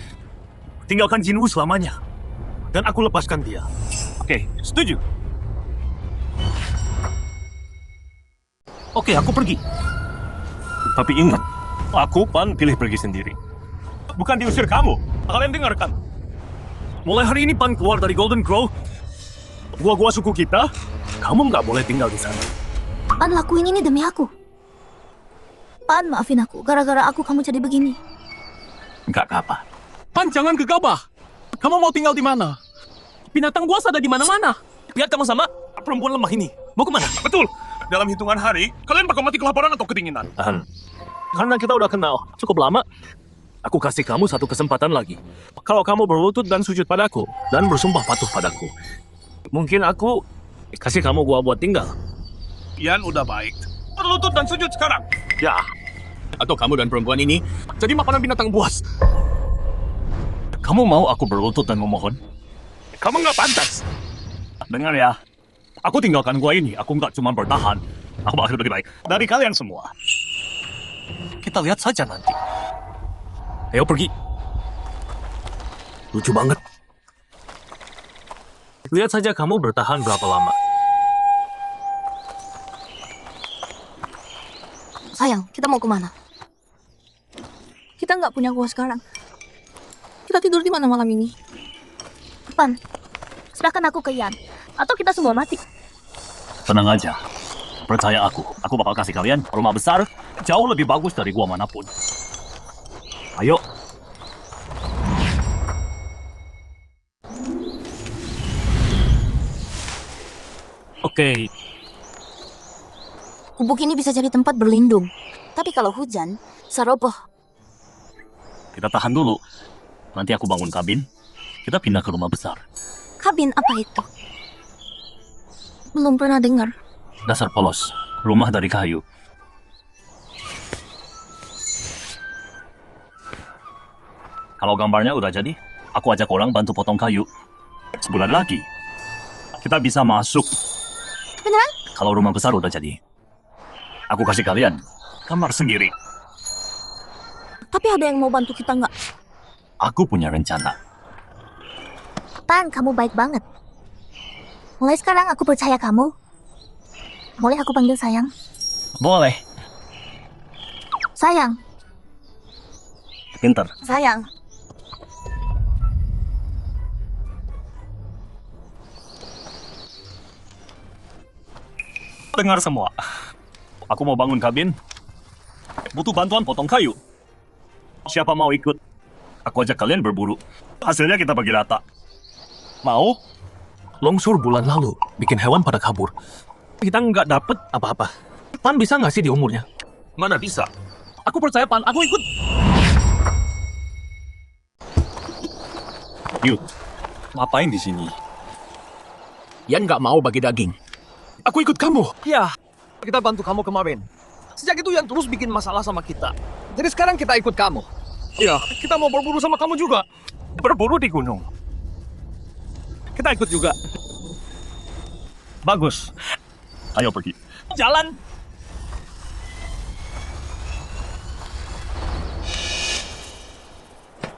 tinggalkan Jinwoo selamanya. Dan aku lepaskan dia. Oke, setuju. Oke, aku pergi. Tapi ingat, aku Pan pilih pergi sendiri. Bukan diusir kamu. Kalian dengarkan. Mulai hari ini Pan keluar dari Golden Grove. Gua suku kita, kamu nggak boleh tinggal di sana. Pan lakuin ini demi aku. Pan, maafin aku. Gara-gara aku kamu jadi begini. Enggak apa. Pan, jangan gegabah. Kamu mau tinggal di mana? Binatang buas ada di mana-mana. Lihat kamu sama perempuan lemah ini. Mau kemana? Betul. Dalam hitungan hari, kalian bakal mati kelaparan atau kedinginan. Karena kita udah kenal cukup lama, aku kasih kamu satu kesempatan lagi. Kalau kamu berlutut dan sujud padaku, dan bersumpah patuh padaku, mungkin aku kasih kamu gua buat tinggal. Yan udah baik. Berlutut dan sujud sekarang. Ya. Atau kamu dan perempuan ini jadi makanan binatang buas. Kamu mau aku berlutut dan memohon? Kamu nggak pantas. Dengar ya. Aku tinggalkan gua ini. Aku nggak cuma bertahan. Aku bakal lebih baik dari kalian semua. Kita lihat saja nanti. Ayo pergi. Lucu banget. Lihat saja kamu bertahan berapa lama. Sayang, kita mau kemana? Kita nggak punya gua sekarang. Kita tidur di mana malam ini? Pan, serahkan aku ke Yan. Atau kita semua mati. Tenang aja. Percaya aku. Aku bakal kasih kalian rumah besar jauh lebih bagus dari gua manapun. Ayo. Oke. Gubuk ini bisa jadi tempat berlindung. Tapi kalau hujan, seroboh. Kita tahan dulu. Nanti aku bangun kabin. Kita pindah ke rumah besar. Kabin apa itu? Belum pernah dengar. Dasar polos. Rumah dari kayu. Kalau gambarnya udah jadi, aku ajak orang bantu potong kayu. Sebulan lagi, kita bisa masuk. Beneran? Kalau rumah besar udah jadi. Aku kasih kalian kamar sendiri. Tapi ada yang mau bantu kita nggak? Aku punya rencana. Pan, kamu baik banget. Mulai sekarang aku percaya kamu. Boleh aku panggil sayang? Boleh. Sayang, Pinter. sayang. Dengar semua. Aku mau bangun kabin. Butuh bantuan potong kayu. Siapa mau ikut? Aku ajak kalian berburu. Hasilnya kita bagi rata. Mau? Longsor bulan lalu bikin hewan pada kabur. Kita nggak dapet apa-apa. Pan bisa nggak sih di umurnya? Mana bisa? Aku percaya Pan, aku ikut. Yuk, ngapain di sini? Yan nggak mau bagi daging. Aku ikut kamu. Ya, kita bantu kamu kemarin. Sejak itu yang terus bikin masalah sama kita. Jadi sekarang kita ikut kamu. Ya, kita mau berburu sama kamu juga. Berburu di gunung. Kita ikut juga. Bagus. Ayo pergi. Jalan.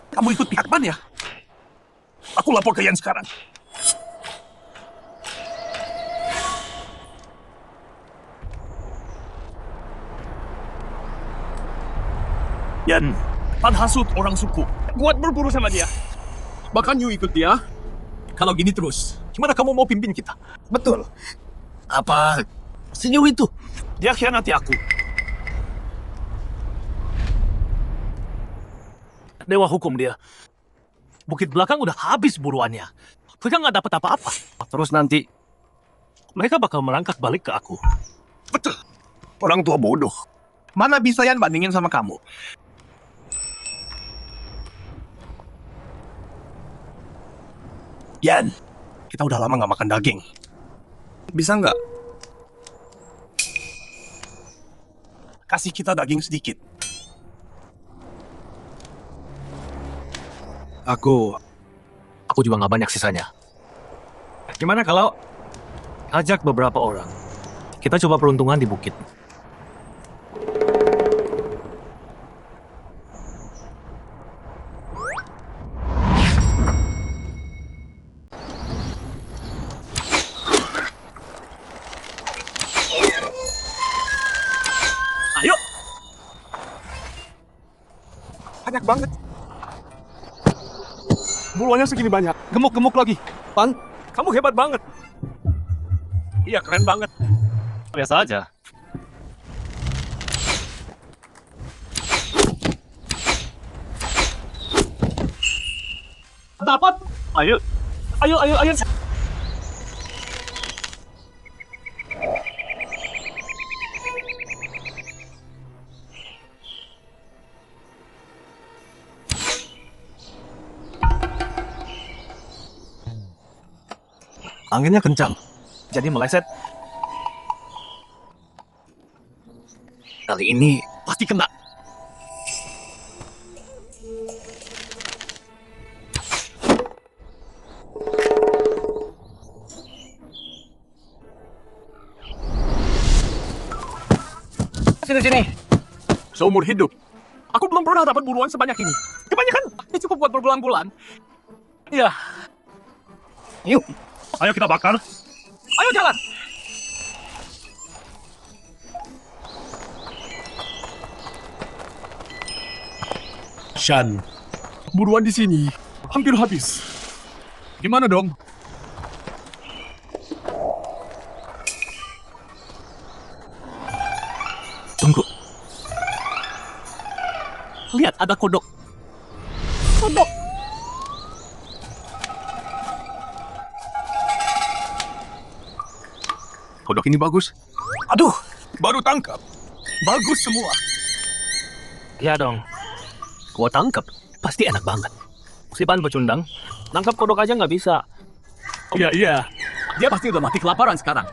Kamu ikut pihak mana ya? Aku lapor ke Yan sekarang. Yan, hasut orang suku. Buat berburu sama dia. Bahkan you ikut dia. Kalau gini terus, gimana kamu mau pimpin kita? Betul. Apa? Senyum itu. Dia khianati aku. Dewa hukum dia. Bukit belakang udah habis buruannya. Mereka nggak dapat apa-apa. Terus nanti mereka bakal merangkak balik ke aku. Betul. Orang tua bodoh. Mana bisa Yan bandingin sama kamu? Yan, kita udah lama nggak makan daging. Bisa nggak? Kasih kita daging sedikit. Aku juga nggak banyak sisanya. Gimana kalau ajak beberapa orang? Kita coba peruntungan di bukit. Ayo. Banyak banget. Buruannya segini banyak. Gemuk-gemuk lagi. Pan, kamu hebat banget. Iya, keren banget. Biasa aja. Dapat. Ayo. Ayo. Anginnya kencang, jadi meleset. Kali ini pasti kena. Sini. Seumur hidup. Aku belum pernah dapat buruan sebanyak ini. Kebanyakan, ini cukup buat berbulan-bulan. Iya. Yuk. Ayo kita bakar. Ayo jalan. Shan, buruan di sini hampir habis. Gimana dong? Tunggu. Lihat, ada kodok. Kodok. Kodok ini bagus. Aduh, baru tangkap. Bagus semua. Iya dong. Gua tangkap. Pasti enak banget. Si Pan pecundang. Nangkap kodok aja nggak bisa. Iya. Dia pasti udah mati kelaparan sekarang.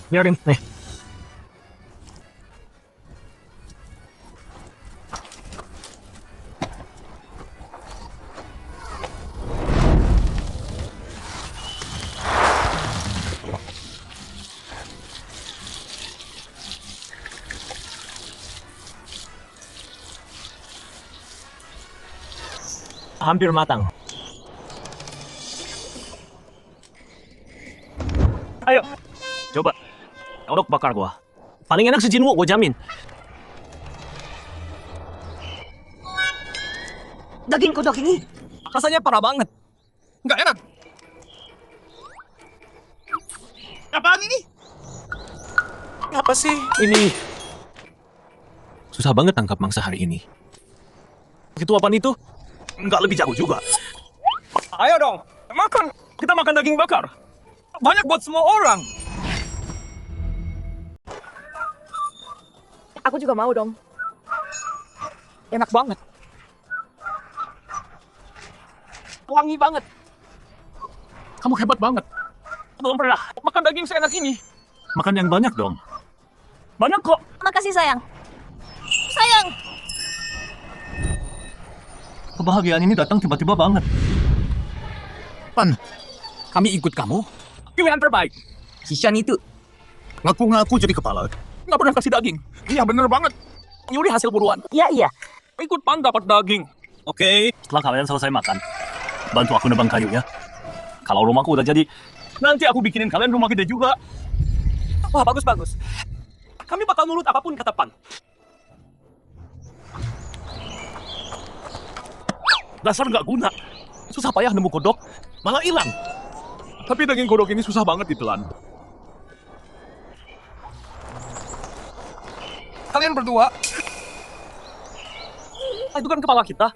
Biarin, nih. Hampir matang. Ayo, coba. Kodok bakar gua. Paling enak sejinwo, gua jamin. Daging kodok ini Rasanya parah banget. Nggak enak. Apaan ini? Apa sih? Ini susah banget tangkap mangsa hari ini. Itu apaan itu? Nggak lebih jago juga. Ayo dong, makan. Kita makan daging bakar. Banyak buat semua orang. aku juga mau dong. Enak banget. Wangi banget. Kamu hebat banget. Belum pernah makan daging seenak ini. Makan yang banyak dong. Banyak kok. Makasih sayang. Sayang. Kebahagiaan ini datang tiba-tiba banget. Pan, kami ikut kamu. Pilihan terbaik. Si Shan itu. Ngaku-ngaku jadi kepala. Nggak pernah kasih daging. Iya bener banget. Nyuri hasil buruan. Iya. Ikut Pan dapat daging. Oke, setelah kalian selesai makan, bantu aku nebang kayu ya. Kalau rumahku udah jadi, nanti aku bikinin kalian rumah gede juga. Wah, bagus-bagus. Kami bakal nurut apapun kata Pan. Dasar nggak guna. Susah payah nemu kodok, malah hilang. Tapi daging kodok ini susah banget ditelan. Kalian berdua, Itu kan kepala kita.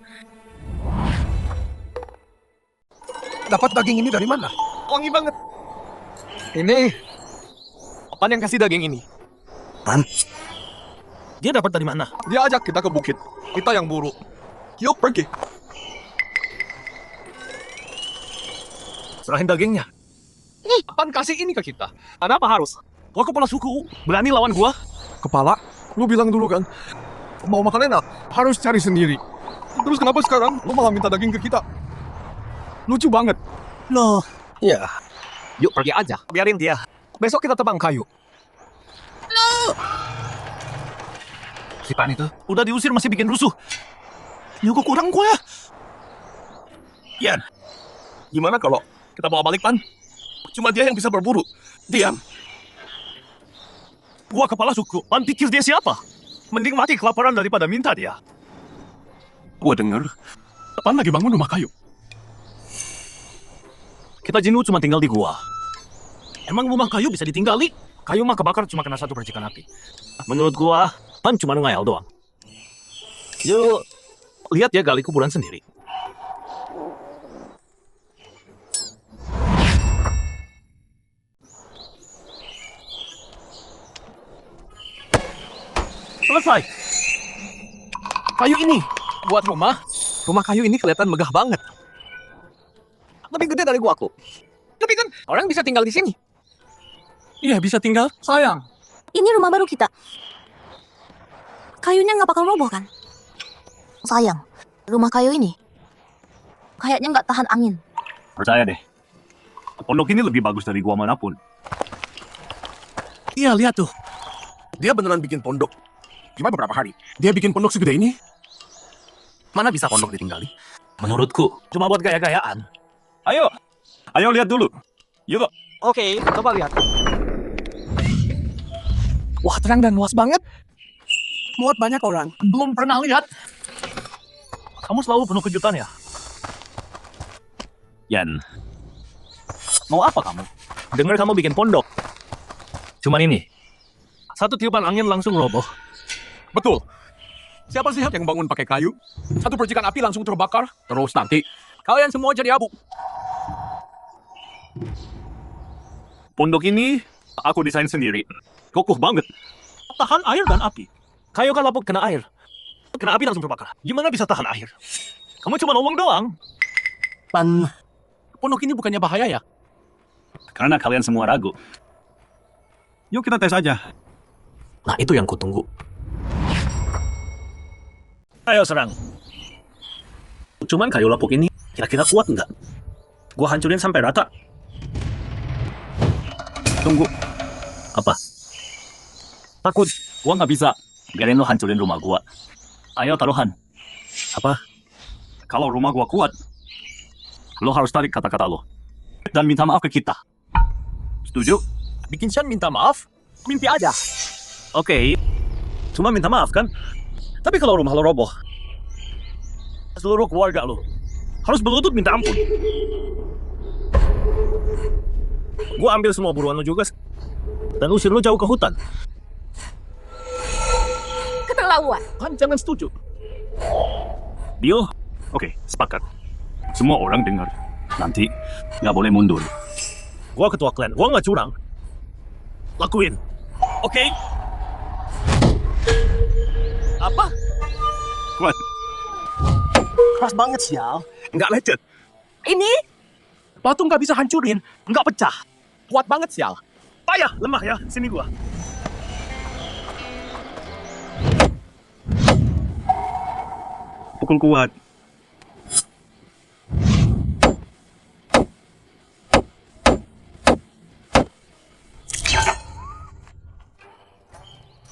dapat daging ini dari mana? Wangi banget. Ini Pan yang kasih daging ini. Pan? Dia dapat dari mana? Dia ajak kita ke bukit. Kita yang buru. Yuk pergi. Serahin dagingnya. Pan kasih ini ke kita. Ada apa harus? Gua kepala suku, berani lawan gua? Kepala? Lu bilang dulu kan, mau makan enak, harus cari sendiri. Terus kenapa sekarang lu malah minta daging ke kita? Lucu banget. Loh, Ya. Yuk pergi aja, biarin dia. Besok kita tebang kayu. si Pan itu udah diusir masih bikin rusuh. Nyukup kurang gua ya. Yan, gimana kalau kita bawa balik Pan? Cuma dia yang bisa berburu. Diam. Gua kepala suku, Pan pikir dia siapa? Mending mati kelaparan daripada minta dia. Gua denger, Pan lagi bangun rumah kayu. Kita jenuh cuma tinggal di gua. Emang rumah kayu bisa ditinggali? Kayu mah kebakar cuma kena satu percikan api. Menurut gua, Pan cuma ngayal doang. Yuk, lihat ya gali kuburan sendiri. Selesai. Kayu ini buat rumah. Rumah kayu ini kelihatan megah banget. Lebih gede dari guaku. Tapi kan orang bisa tinggal di sini. Iya, bisa tinggal. Sayang. Ini rumah baru kita. Kayunya nggak bakal roboh kan? Sayang, rumah kayu ini kayaknya nggak tahan angin. Percaya deh. Pondok ini lebih bagus dari gua manapun. Iya, lihat tuh. Dia beneran bikin pondok. Cuma beberapa hari. Dia bikin pondok segede ini. Mana bisa pondok ditinggali? Menurutku, cuma buat gaya-gayaan. Ayo, ayo lihat dulu. Yuk. Oke, coba lihat. Wah, terang dan luas banget. Muat banyak orang. Belum pernah lihat. Kamu selalu penuh kejutan ya? Yan, mau apa kamu? Dengar kamu bikin pondok. Cuman ini, satu tiupan angin langsung roboh. Betul. Siapa sih yang bangun pakai kayu? Satu percikan api langsung terbakar. Terus nanti kalian semua jadi abu. Pondok ini aku desain sendiri. Kokoh banget. Tahan air dan api. Kayu kan lapuk kena air. Kena api langsung terbakar. Gimana bisa tahan air? Kamu cuma ngomong doang. Pan, pondok ini bukannya bahaya ya? Karena kalian semua ragu. Yuk kita tes aja. Nah, itu yang kutunggu. Ayo serang. Cuman kayu lapuk ini kira-kira kuat nggak? Gua hancurin sampai rata. Tunggu. Apa? Takut. Gua nggak bisa. Biarin lo hancurin rumah gua. Ayo taruhan. Apa? Kalau rumah gua kuat, lo harus tarik kata-kata lo. Dan minta maaf ke kita. Setuju? Bikin Shan minta maaf? Mimpi aja. Oke. Cuma minta maaf kan? Tapi kalau rumah lo roboh, seluruh keluarga lo harus berlutut minta ampun. Gua ambil semua buruan lo juga dan usir lo jauh ke hutan. Keterlaluan. Kan jangan setuju. Deal? Oke, sepakat. Semua orang dengar. Nanti nggak boleh mundur. Gua ketua klan, gua nggak curang. Lakuin. Oke? Apa? Kuat. Keras banget, sial. Nggak lecet. Ini Batu nggak bisa hancurin, nggak pecah. Kuat banget, sial. Payah, lemah ya. Sini gua. Pukul kuat.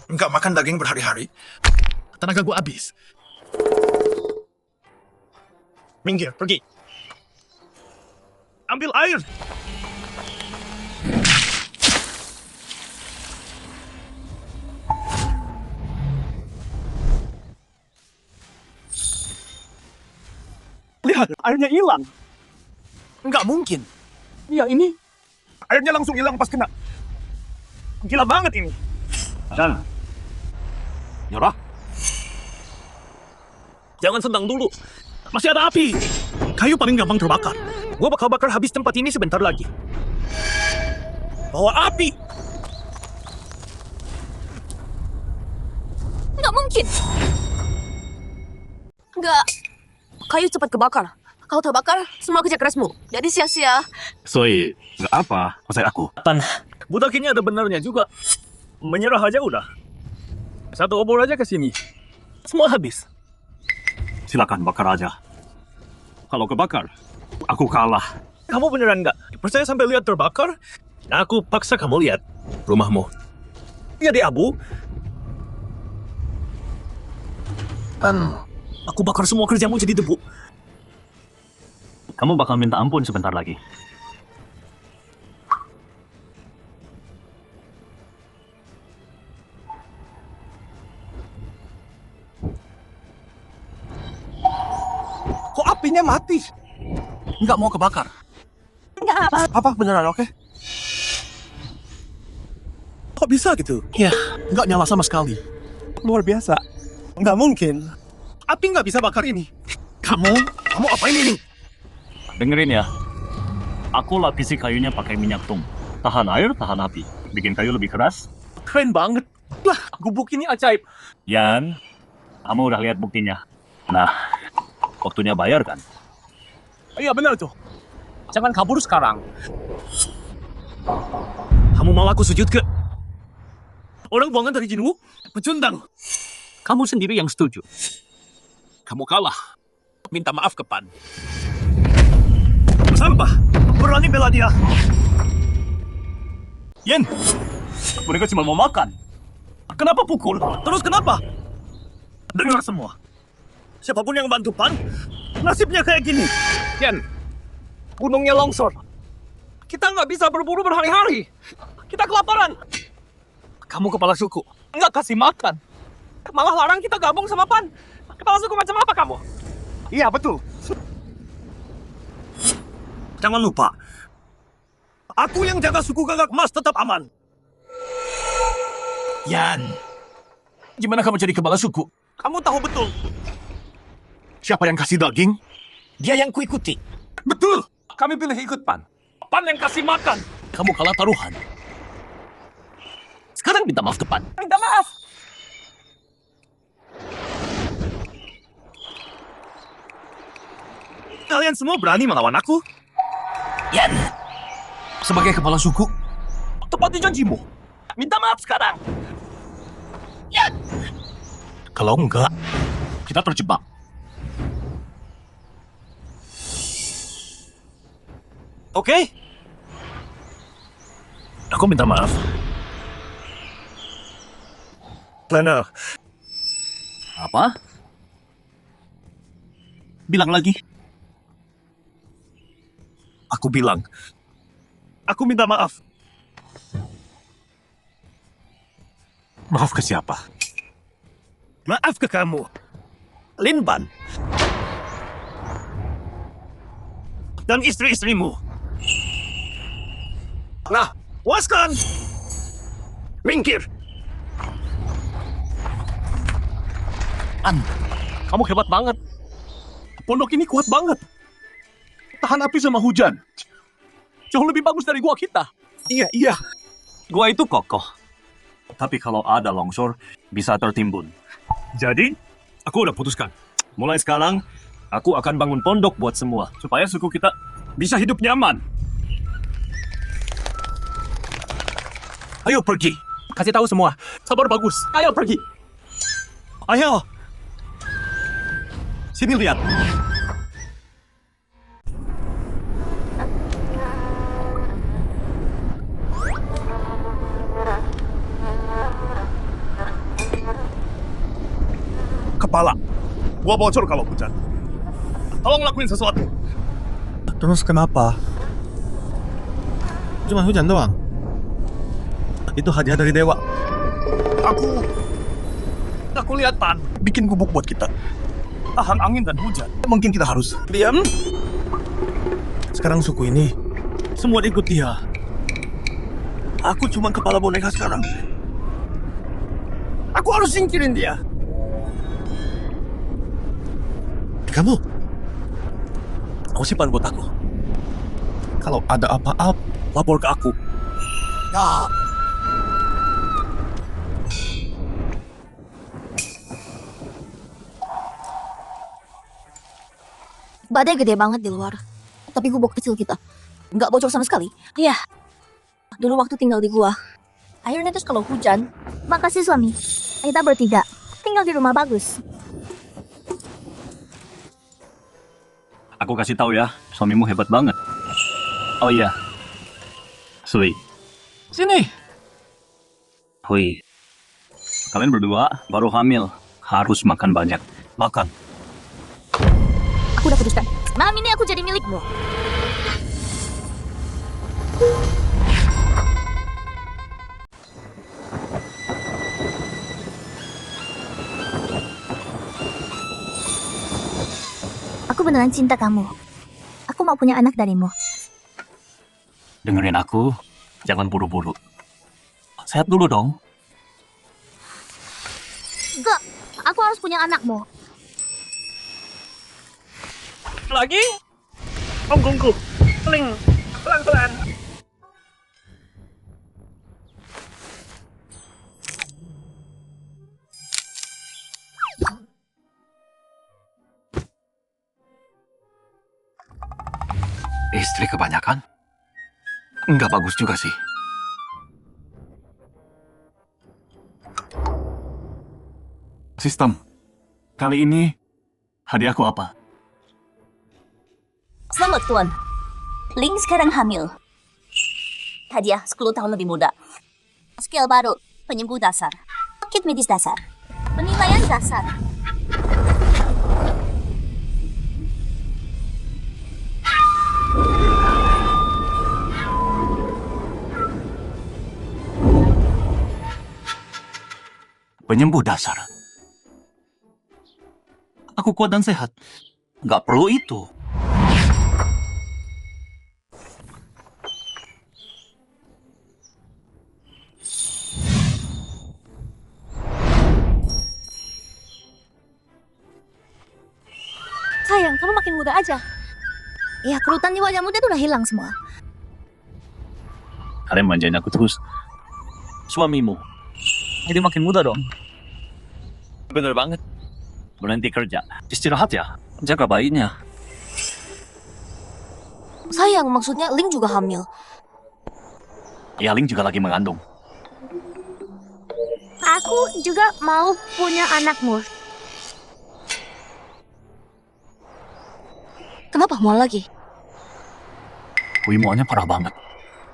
Nggak makan daging berhari-hari. Tenaga gua habis. Minggir, pergi. Ambil air. Lihat, airnya hilang. Nggak mungkin. Iya, ini. Airnya langsung hilang pas kena. Gila banget ini. Dan nyerah. Jangan senang dulu. Masih ada api. Kayu paling gampang terbakar. Gua bakal bakar habis tempat ini sebentar lagi. Bawa api. Nggak mungkin. Nggak. Kayu cepat kebakar. Kau terbakar, semua kerja kerasmu. Jadi sia-sia. Soi, nggak apa, maksud aku. Tan, budak ini ada benarnya juga. Menyerah aja udah. Satu obor aja ke sini. Semua habis. Silakan bakar aja. Kalau kebakar, aku kalah. Kamu beneran nggak? Percaya sampai lihat terbakar? Aku paksa kamu lihat rumahmu. Iya di abu. Tan, Aku bakar semua kerjamu jadi debu. Kamu bakal minta ampun sebentar lagi. kok apinya mati? Nggak mau kebakar. Nggak apa. Apa beneran oke? Kok bisa gitu? Ya, nggak nyala sama sekali. Luar biasa. Nggak mungkin. Api nggak bisa bakar ini. Kamu apain ini? Dengerin ya. Aku lapisi kayunya pakai minyak tung. Tahan air, tahan api. Bikin kayu lebih keras. Keren banget. Wah, gubuk ini ajaib. Yan, kamu udah lihat buktinya. Nah, waktunya bayar kan? Iya benar tuh. Jangan kabur sekarang. Kamu mau aku sujud ke orang buangan dari jinmu? Pecundang. Kamu sendiri yang setuju. Kamu kalah. Minta maaf ke Pan. Sampah. Berani bela dia. Yen, mereka cuma mau makan. Kenapa pukul? Terus kenapa? Dengar semua. Siapapun yang bantu Pan, nasibnya kayak gini. Yen, gunungnya longsor. Kita nggak bisa berburu berhari-hari. Kita kelaparan. Kamu kepala suku, nggak kasih makan. Malah larang kita gabung sama Pan. Kepala suku macam apa kamu? Iya, betul. Jangan lupa, aku yang jaga suku Gagak Emas tetap aman. Yan, gimana kamu jadi kepala suku? Kamu tahu betul. Siapa yang kasih daging? Dia yang kuikuti. Betul. Kami pilih ikut Pan. Pan yang kasih makan. Kamu kalah taruhan. Sekarang minta maaf ke Pan. Minta maaf. Kalian semua berani melawan aku? Yan, Sebagai kepala suku, tepati janjimu. Minta maaf sekarang. Yan. kalau enggak, kita terjebak. Oke. Aku minta maaf. Lena, Apa? Bilang lagi. aku bilang. Aku minta maaf. Maaf ke siapa? Maaf ke kamu. Linban. Dan istri-istrimu. Nah, puaskan. Minggir. An, kamu hebat banget. Pondok ini kuat banget. Tahan api sama hujan. Jauh lebih bagus dari gua kita. Iya. Gua itu kokoh. Tapi kalau ada longsor, bisa tertimbun. Jadi, aku udah putuskan. Mulai sekarang, aku akan bangun pondok buat semua. Supaya suku kita bisa hidup nyaman. Ayo pergi. Kasih tahu semua. Sabar bagus. Ayo pergi. Ayo. Sini lihat. Kepala. Gua bocor kalau hujan. Tolong lakuin sesuatu. Terus kenapa? Cuma hujan doang. Itu hadiah dari dewa. Aku lihat Tan bikin gubuk buat kita. Tahan angin dan hujan. Mungkin kita harus diam. Sekarang suku ini Semua ikut dia. Aku cuma kepala boneka sekarang. Aku harus singkirin dia. kamu Simpan buat aku. Kalau ada apa-apa, lapor ke aku. Ya. Badai gede banget di luar. Tapi gubuk kecil kita nggak bocor sama sekali. Iya. Dulu waktu tinggal di gua. Akhirnya terus kalau hujan. Makasih suami. Kita bertiga tinggal di rumah bagus. Aku kasih tahu ya, suamimu hebat banget. Oh iya. Sui. Sini. Hui. Kalian berdua baru hamil. Harus makan banyak. Makan. Aku udah putuskan. Malam ini aku jadi milikmu. Aku beneran cinta kamu. Aku mau punya anak darimu. Dengerin aku. Jangan buru-buru. Sehat dulu dong. Enggak, aku harus punya anakmu. Lagi? Punggungku. Peling. Pelan-pelan. Istri kebanyakan? Nggak bagus juga sih. Sistem, kali ini hadiahku apa? Selamat tuan. Ling sekarang hamil. Hadiah 10 tahun lebih muda. Skill baru, penyembuh dasar. Kit medis dasar. Penilaian dasar. Penyembuh dasar. Aku kuat dan sehat. Nggak perlu itu. Sayang, kamu makin muda aja. Ya, kerutan di wajahmu itu udah hilang semua. Kalian manjain aku terus. Suamimu. Jadi makin muda dong. Bener banget. Berhenti kerja. Istirahat ya. Jaga bayinya. Sayang, maksudnya Ling juga hamil. Ya, Ling juga lagi mengandung. Aku juga mau punya anakmu. Kenapa mau lagi? Wimoanya parah banget.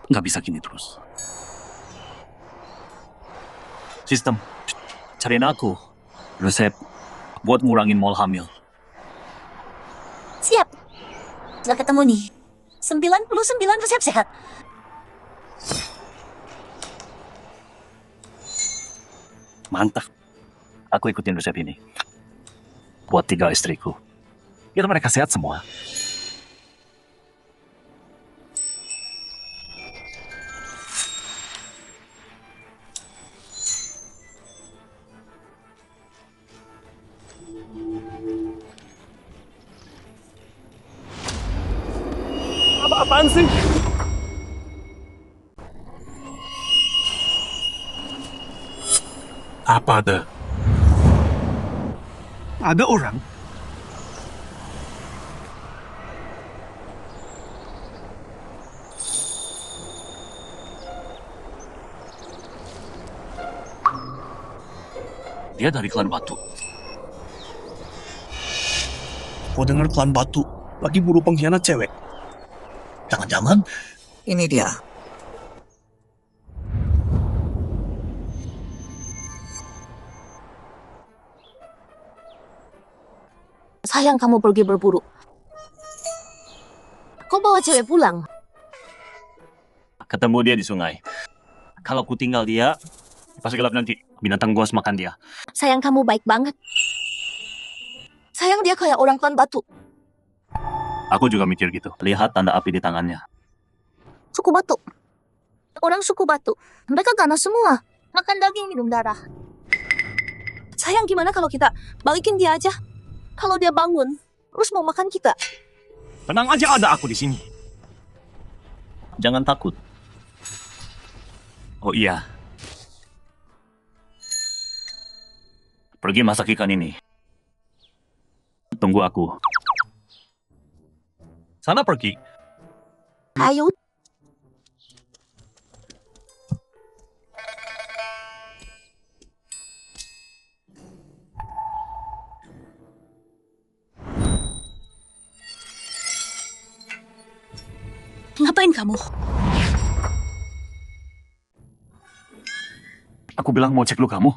Nggak bisa gini terus. Sistem, cariin aku resep buat ngurangin mol hamil. Siap. Sudah ketemu nih. 99 resep sehat. Mantap. Aku ikutin resep ini. Buat 3 istriku. Biar mereka sehat semua. Apa-apaan sih? Apa ada? Ada orang Dia dari klan Batu. Gua denger klan Batu lagi buru pengkhianat cewek. Jangan-jangan Ini dia. Sayang kamu pergi berburu. Kau bawa cewek pulang. Ketemu dia di sungai. Kalau ku tinggal dia, pas gelap nanti binatang buas makan dia. Sayang kamu baik banget. Sayang dia kayak orang klan Batu. Aku juga mikir gitu. Lihat tanda api di tangannya. Suku Batu. Orang suku Batu. Mereka ganas semua. Makan daging, minum darah. Sayang gimana kalau kita balikin dia aja? Kalau dia bangun, terus mau makan kita. Tenang aja, ada aku di sini. Jangan takut. Oh iya. Pergi masak ikan ini. Tunggu aku. Sana pergi. Ayo. Ngapain kamu? Aku bilang mau cek lu kamu.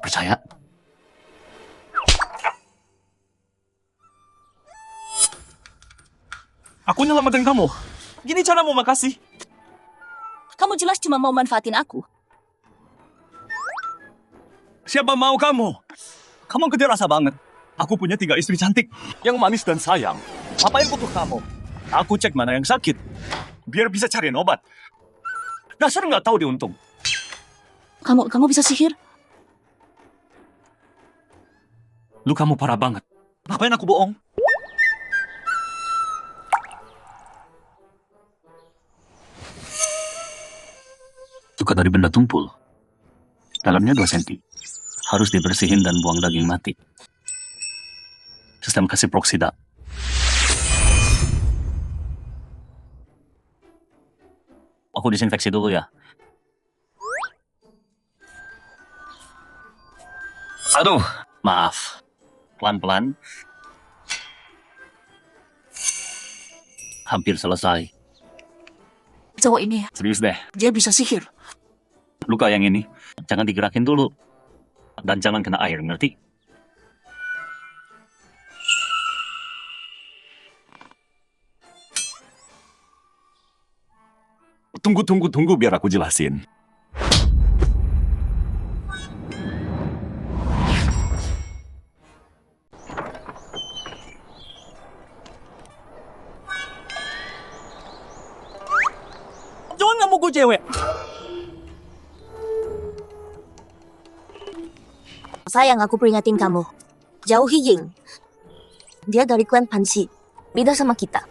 Percaya? Aku nyelamatin kamu. Gini cara mau makasih. Kamu jelas cuma mau manfaatin aku. Siapa mau kamu? Kamu gede rasa banget. Aku punya 3 istri cantik. Yang manis dan sayang. Apa yang butuh kamu? Aku cek mana yang sakit. Biar bisa cariin obat. Dasar nggak tahu diuntung. Kamu bisa sihir? Lu kamu parah banget. Ngapain aku bohong? Suka dari benda tumpul. Dalamnya 2 cm. Harus dibersihin dan buang daging mati. Sistem kasih proksida. Aku disinfeksi dulu ya. Aduh, maaf. Pelan-pelan. Hampir selesai. Cowok ini, Serius deh. dia bisa sihir. Luka yang ini, jangan digerakin dulu. Dan jangan kena air, ngerti? Tunggu biar aku jelasin. Jangan nggak mukul cewek. Sayang, aku peringatin kamu. Jauhi Ying. Dia dari klan Pansi. Beda sama kita.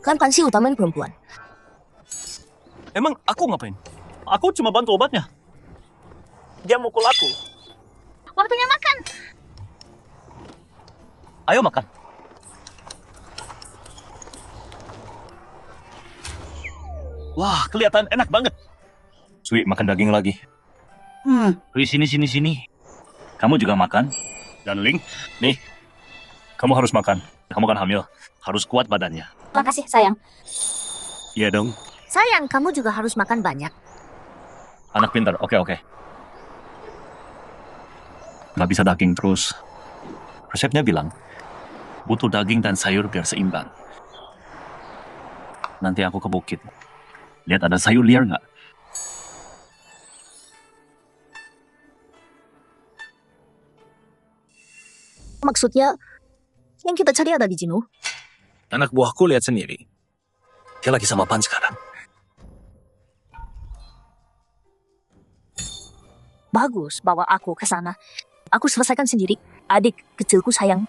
Klan Pansi utamain perempuan. Emang aku ngapain? Aku cuma bantu obatnya. Dia mukul aku. Waktunya makan. Ayo makan. Wah, kelihatan enak banget. Sui, makan daging lagi. Sui, sini. Kamu juga makan. Dan Ling, nih. Kamu harus makan. Kamu kan hamil. Harus kuat badannya. Makasih, sayang. Iya dong. Sayang, kamu juga harus makan banyak. Anak pintar. Oke. Nggak bisa daging terus. Resepnya bilang, butuh daging dan sayur biar seimbang. Nanti aku ke bukit. Lihat ada sayur liar nggak? Maksudnya, yang kita cari ada di Jino. Anak buahku lihat sendiri. Dia lagi sama Pan sekarang. Bagus, bawa aku ke sana. Aku selesaikan sendiri. Adik kecilku sayang.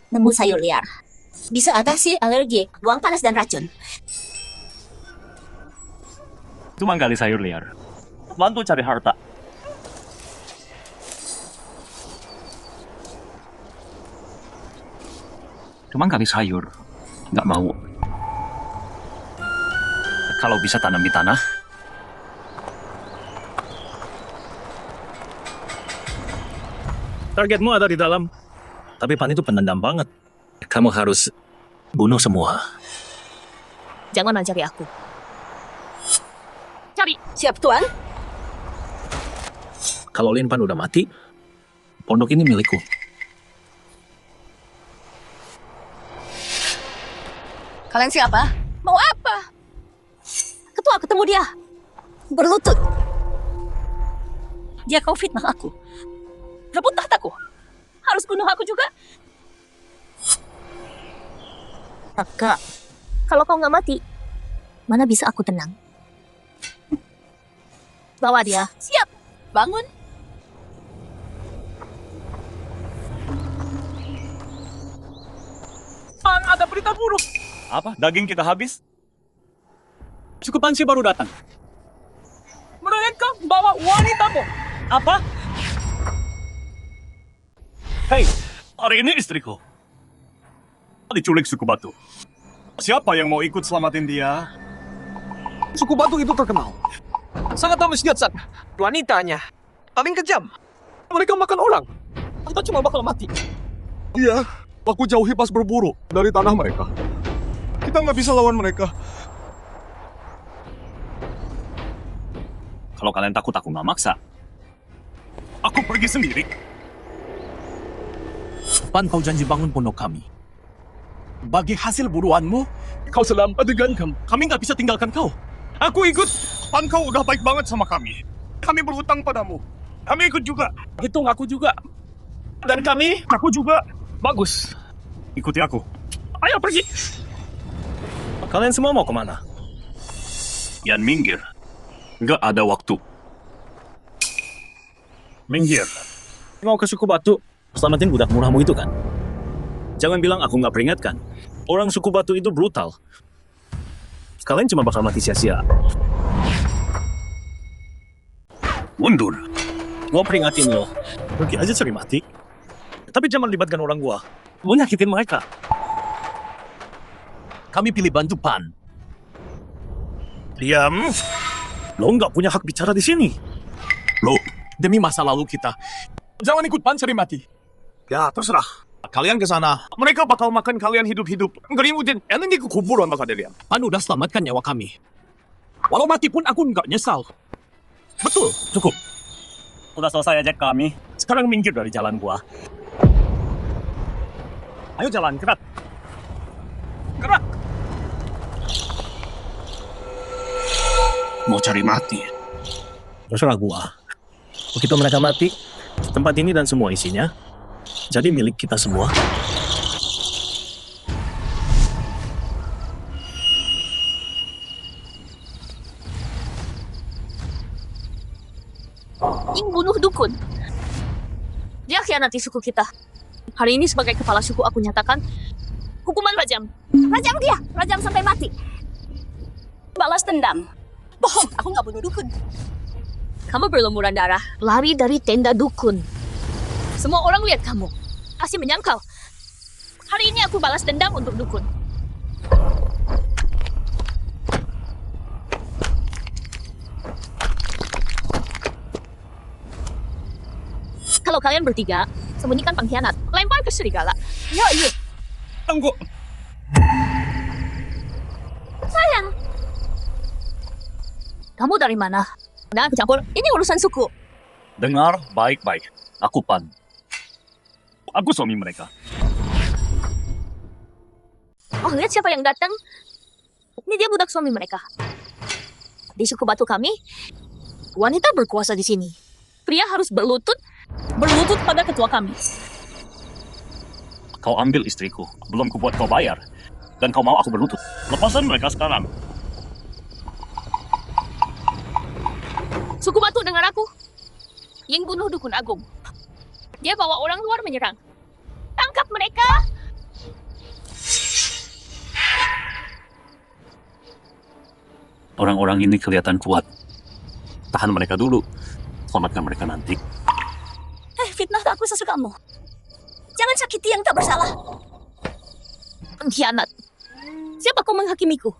Nemu sayur liar. Bisa atasi alergi, buang panas dan racun. Cuma gali sayur liar. Bantu cari harta. Cuma kali sayur. Nggak mau. Kalau bisa tanam di tanah, Targetmu ada di dalam. Tapi Pan itu pendendam banget. Kamu harus bunuh semua. Jangan ajari aku. Cari. Siap, Tuan. Kalau Lin Pan udah mati, pondok ini milikku. Kalian siapa? Mau apa? Ketua ketemu dia. Berlutut. Dia kau fitnah aku. Rebut tahtaku. Harus bunuh aku juga. Kak, kalau kau nggak mati, mana bisa aku tenang? Bawa dia. Siap. Bangun. Pan, ada berita buruk. Apa? Daging kita habis? Suku Pansi baru datang. Mereka bawa wanitamu. Apa? Hei, hari ini istriku. Diculik suku batu. Siapa yang mau ikut selamatin dia? Suku Batu itu terkenal. Sangat amat biasa. Wanitanya paling kejam. Mereka makan orang. Kita cuma bakal mati. Iya, aku jauhi pas berburu dari tanah mereka. Kita nggak bisa lawan mereka. Kalau kalian takut aku nggak maksa. Aku pergi sendiri. Pan, kau janji bangun pondok kami. Bagi hasil buruanmu, kau selamat dengan kami. Kami nggak bisa tinggalkan kau. Aku ikut. Pan, kau udah baik banget sama kami. Kami berhutang padamu. Kami ikut juga. Hitung aku juga. Dan kami, Aku juga. bagus. Ikuti aku. Ayo pergi. Kalian semua mau kemana? Yan minggir. Nggak ada waktu. Minggir. Mau ke suku Batu, selamatin budak murahmu itu kan? Jangan bilang aku nggak peringatkan. Orang suku Batu itu brutal. Kalian cuma bakal mati sia-sia. Mundur. Gua peringatin lo. Pergi aja cari mati. Tapi jangan libatkan orang gua. Gua nyakitin mereka. Kami pilih bantu Pan. Diam. Lo nggak punya hak bicara di sini. Loh, demi masa lalu kita. Jangan ikut Pan cari mati. Ya, terserah. Kalian ke sana. Mereka bakal makan kalian hidup-hidup. Ngerimutin, nanti ke kuburan bakal kalian. Pan udah selamatkan nyawa kami. Walau mati pun aku nggak nyesal. Betul. Cukup. Udah selesai aja kami. Sekarang minggir dari jalan gua. Ayo jalan, gerak. Gerak. Mau cari mati. Terserah gua. Begitu mereka mati, tempat ini dan semua isinya jadi milik kita semua. Ingin bunuh dukun. Dia khianati suku kita. Hari ini sebagai kepala suku aku nyatakan hukuman rajam. Rajam dia. Rajam sampai mati. Balas dendam. Bohong. Aku nggak bunuh dukun. Kamu berlumuran darah, lari dari tenda dukun. Semua orang lihat kamu. Masih menyangkal. Hari ini aku balas dendam untuk dukun. Kalau kalian bertiga, sembunyikan pengkhianat. Lempar ke serigala. Ya, iya. Tunggu. Sayang. Kamu dari mana? Nah, aku campur. Ini urusan suku. Dengar baik-baik. Aku Pan. Aku suami mereka. Oh, lihat siapa yang datang. Ini dia budak suami mereka. Di suku Batu kami, wanita berkuasa di sini. Pria harus berlutut pada ketua kami. Kau ambil istriku. Belum kubuat kau bayar. Dan kau mau aku berlutut. Lepasan mereka sekarang. Suku Batu dengar aku. Yang bunuh dukun agung. Dia bawa orang luar menyerang. Tangkap mereka. Orang-orang ini kelihatan kuat. Tahan mereka dulu. Selamatkan mereka nanti. Fitnah tak aku sesukamu. Jangan sakiti yang tak bersalah. Pengkhianat. Siapa kau menghakimiku?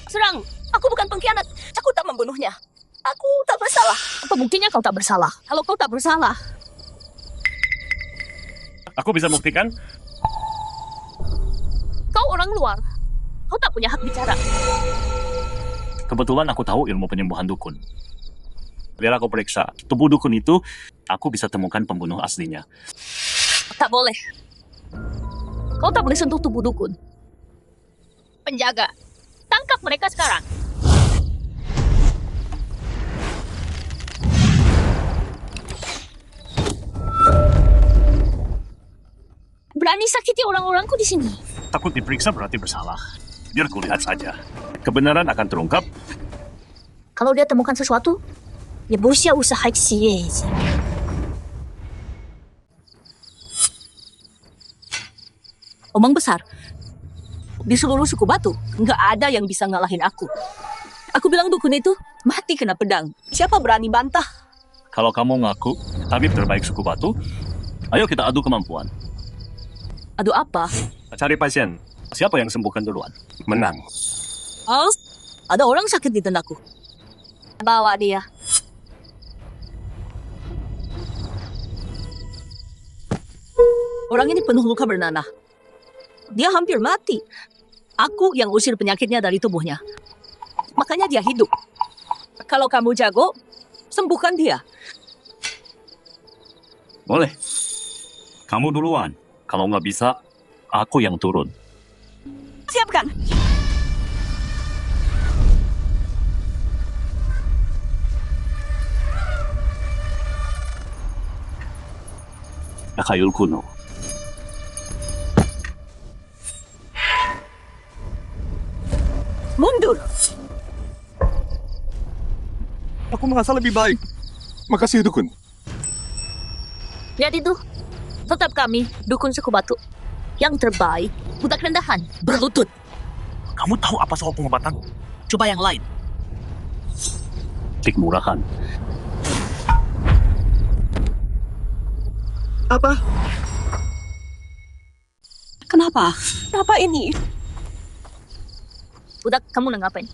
Serang, aku bukan pengkhianat. Aku tak membunuhnya. Aku tak bersalah. Apa buktinya kau tak bersalah? Kalau kau tak bersalah, Aku bisa buktikan. kau orang luar. Kau tak punya hak bicara. Kebetulan aku tahu ilmu penyembuhan dukun. Biar aku periksa tubuh dukun itu, aku bisa temukan pembunuh aslinya. Tak boleh. Kau tak boleh sentuh tubuh dukun. Penjaga, tangkap mereka sekarang. Berani sakiti orang-orangku di sini. Takut diperiksa berarti bersalah. Biar kulihat saja. Kebenaran akan terungkap. Kalau dia temukan sesuatu, ya berusia usaha sih. Omong besar. Di seluruh suku Batu, nggak ada yang bisa ngalahin aku. Aku bilang dukun itu mati kena pedang. Siapa berani bantah? Kalau kamu ngaku tabib terbaik suku Batu, ayo kita adu kemampuan. Aduh apa? Cari pasien. Siapa yang sembuhkan duluan? Menang. Als, ada orang sakit di tendakku. Bawa dia. Orang ini penuh luka bernanah. Dia hampir mati. Aku yang usir penyakitnya dari tubuhnya. Makanya dia hidup. Kalau kamu jago, sembuhkan dia. Boleh. Kamu duluan. Kalau nggak bisa, aku yang turun. Siapkan. Kayu kuno. Mundur. Aku merasa lebih baik. Makasih, dukun. Lihat itu. Tetap kami, dukun suku Batu. Yang terbaik, budak rendahan, berlutut. Kamu tahu apa soal pengobatan? Coba yang lain. Tik murahan. Apa? Kenapa? Kenapa ini? Budak, kamu nak ngapain?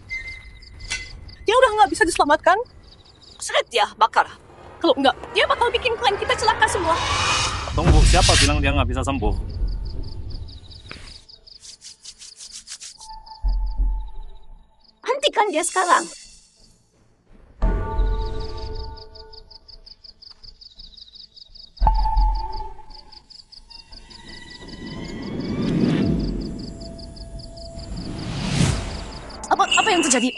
Dia udah nggak bisa diselamatkan? Seret dia, bakar. Kalau nggak, dia bakal bikin klan kita celaka semua. Tunggu, siapa bilang dia nggak bisa sembuh? Hentikan dia sekarang. Apa yang terjadi?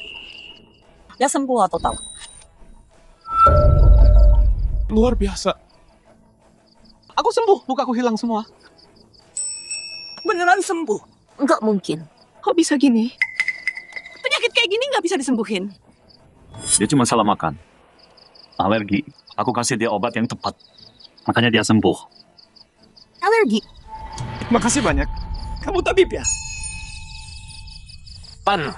Dia sembuh atau tahu? Luar biasa. Aku sembuh, lukaku hilang semua. Beneran sembuh? Enggak mungkin. Kok bisa gini? Penyakit kayak gini nggak bisa disembuhin. Dia cuma salah makan. Alergi. Aku kasih dia obat yang tepat. Makanya dia sembuh. Alergi. Makasih banyak. Kamu tabib ya? Pan,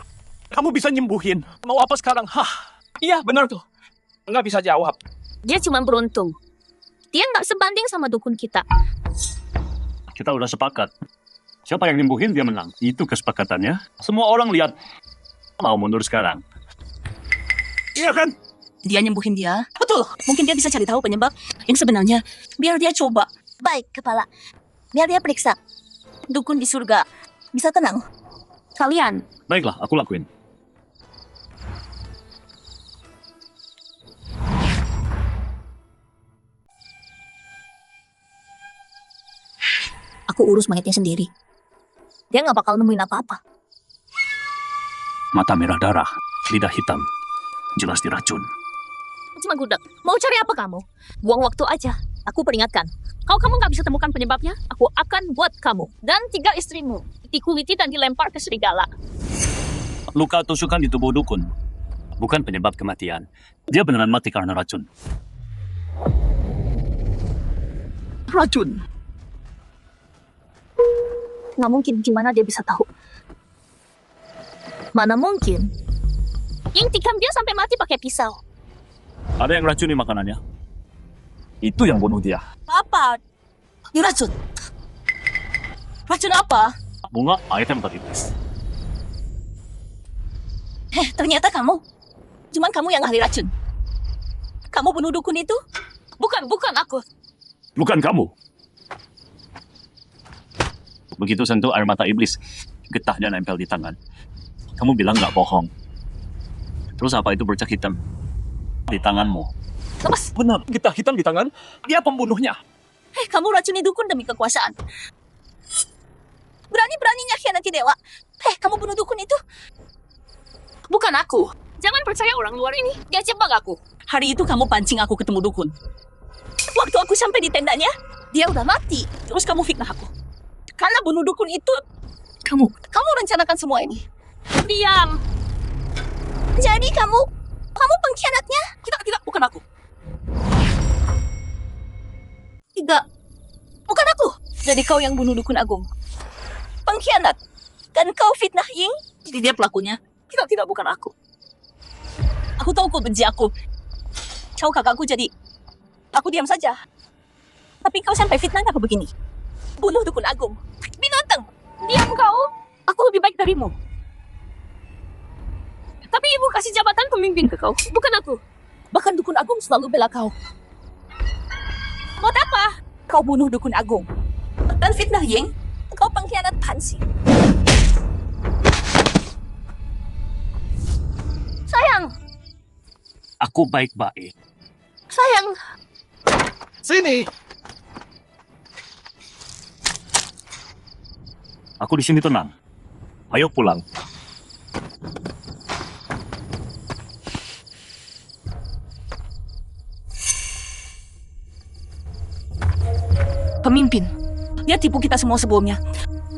kamu bisa nyembuhin. Mau apa sekarang? Hah, iya benar tuh. Nggak bisa jawab. Dia cuma beruntung. Dia nggak sebanding sama dukun kita. Kita udah sepakat. Siapa yang nyembuhin dia menang. Itu kesepakatannya. Semua orang lihat. Mau mundur sekarang. Iya kan? Dia nyembuhin dia. Betul. Mungkin dia bisa cari tahu penyebab yang sebenarnya. Biar dia coba. Baik, Kepala. Biar dia periksa. Dukun di surga. Bisa tenang. Kalian, Baiklah, aku lakuin. aku urus mayatnya sendiri. Dia nggak bakal nemuin apa-apa. Mata merah darah, lidah hitam. Jelas diracun. Cuma gudak. Mau cari apa kamu? Buang waktu aja. Aku peringatkan. Kalau kamu nggak bisa temukan penyebabnya, aku akan buat kamu dan 3 istrimu dikuliti dan dilempar ke serigala. Luka tusukan di tubuh dukun. Bukan penyebab kematian. Dia beneran mati karena racun. Racun. Nggak mungkin, gimana dia bisa tahu? Mana mungkin? Yang tikam dia sampai mati pakai pisau. Ada yang racuni makanannya. Itu yang bunuh dia. Apa? Diracun. Racun apa? Bunga item iblis. Ternyata kamu. Cuman kamu yang ahli racun. Kamu bunuh dukun itu? Bukan aku. Bukan kamu. Begitu sentuh air mata iblis, getahnya nempel di tangan. Kamu bilang nggak bohong. Terus apa itu bercak hitam di tanganmu? Lepas. Benar, getah hitam di tangan. Dia pembunuhnya. Kamu racuni dukun demi kekuasaan. Berani-beraninya khianati dewa. Kamu bunuh dukun itu. Bukan aku. Jangan percaya orang luar ini. Dia jebak aku. Hari itu kamu pancing aku ketemu dukun. Waktu aku sampai di tendanya, dia udah mati. Terus kamu fitnah aku. Karena bunuh dukun itu, kamu rencanakan semua ini. Diam. Jadi kamu pengkhianatnya? Tidak, bukan aku. Tidak, bukan aku. Jadi kau yang bunuh dukun agung. Pengkhianat. Dan kau fitnah Ying. Jadi dia pelakunya. Tidak, bukan aku. Aku tahu kau benci aku. Kau kakakku jadi aku diam saja. Tapi kau sampai fitnah aku begini. Bunuh dukun agung. Binatang. Diam kau. Aku lebih baik darimu. Tapi ibu kasih jabatan pemimpin ke kau. Bukan aku. Bahkan dukun agung selalu bela kau. Buat apa? Kau bunuh dukun agung. Dan fitnah Ying. Kau pengkhianat Pansi. Sayang. Aku baik-baik. Sayang. Sini. Aku di sini tenang. Ayo pulang. Pemimpin. Dia tipu kita semua sebelumnya.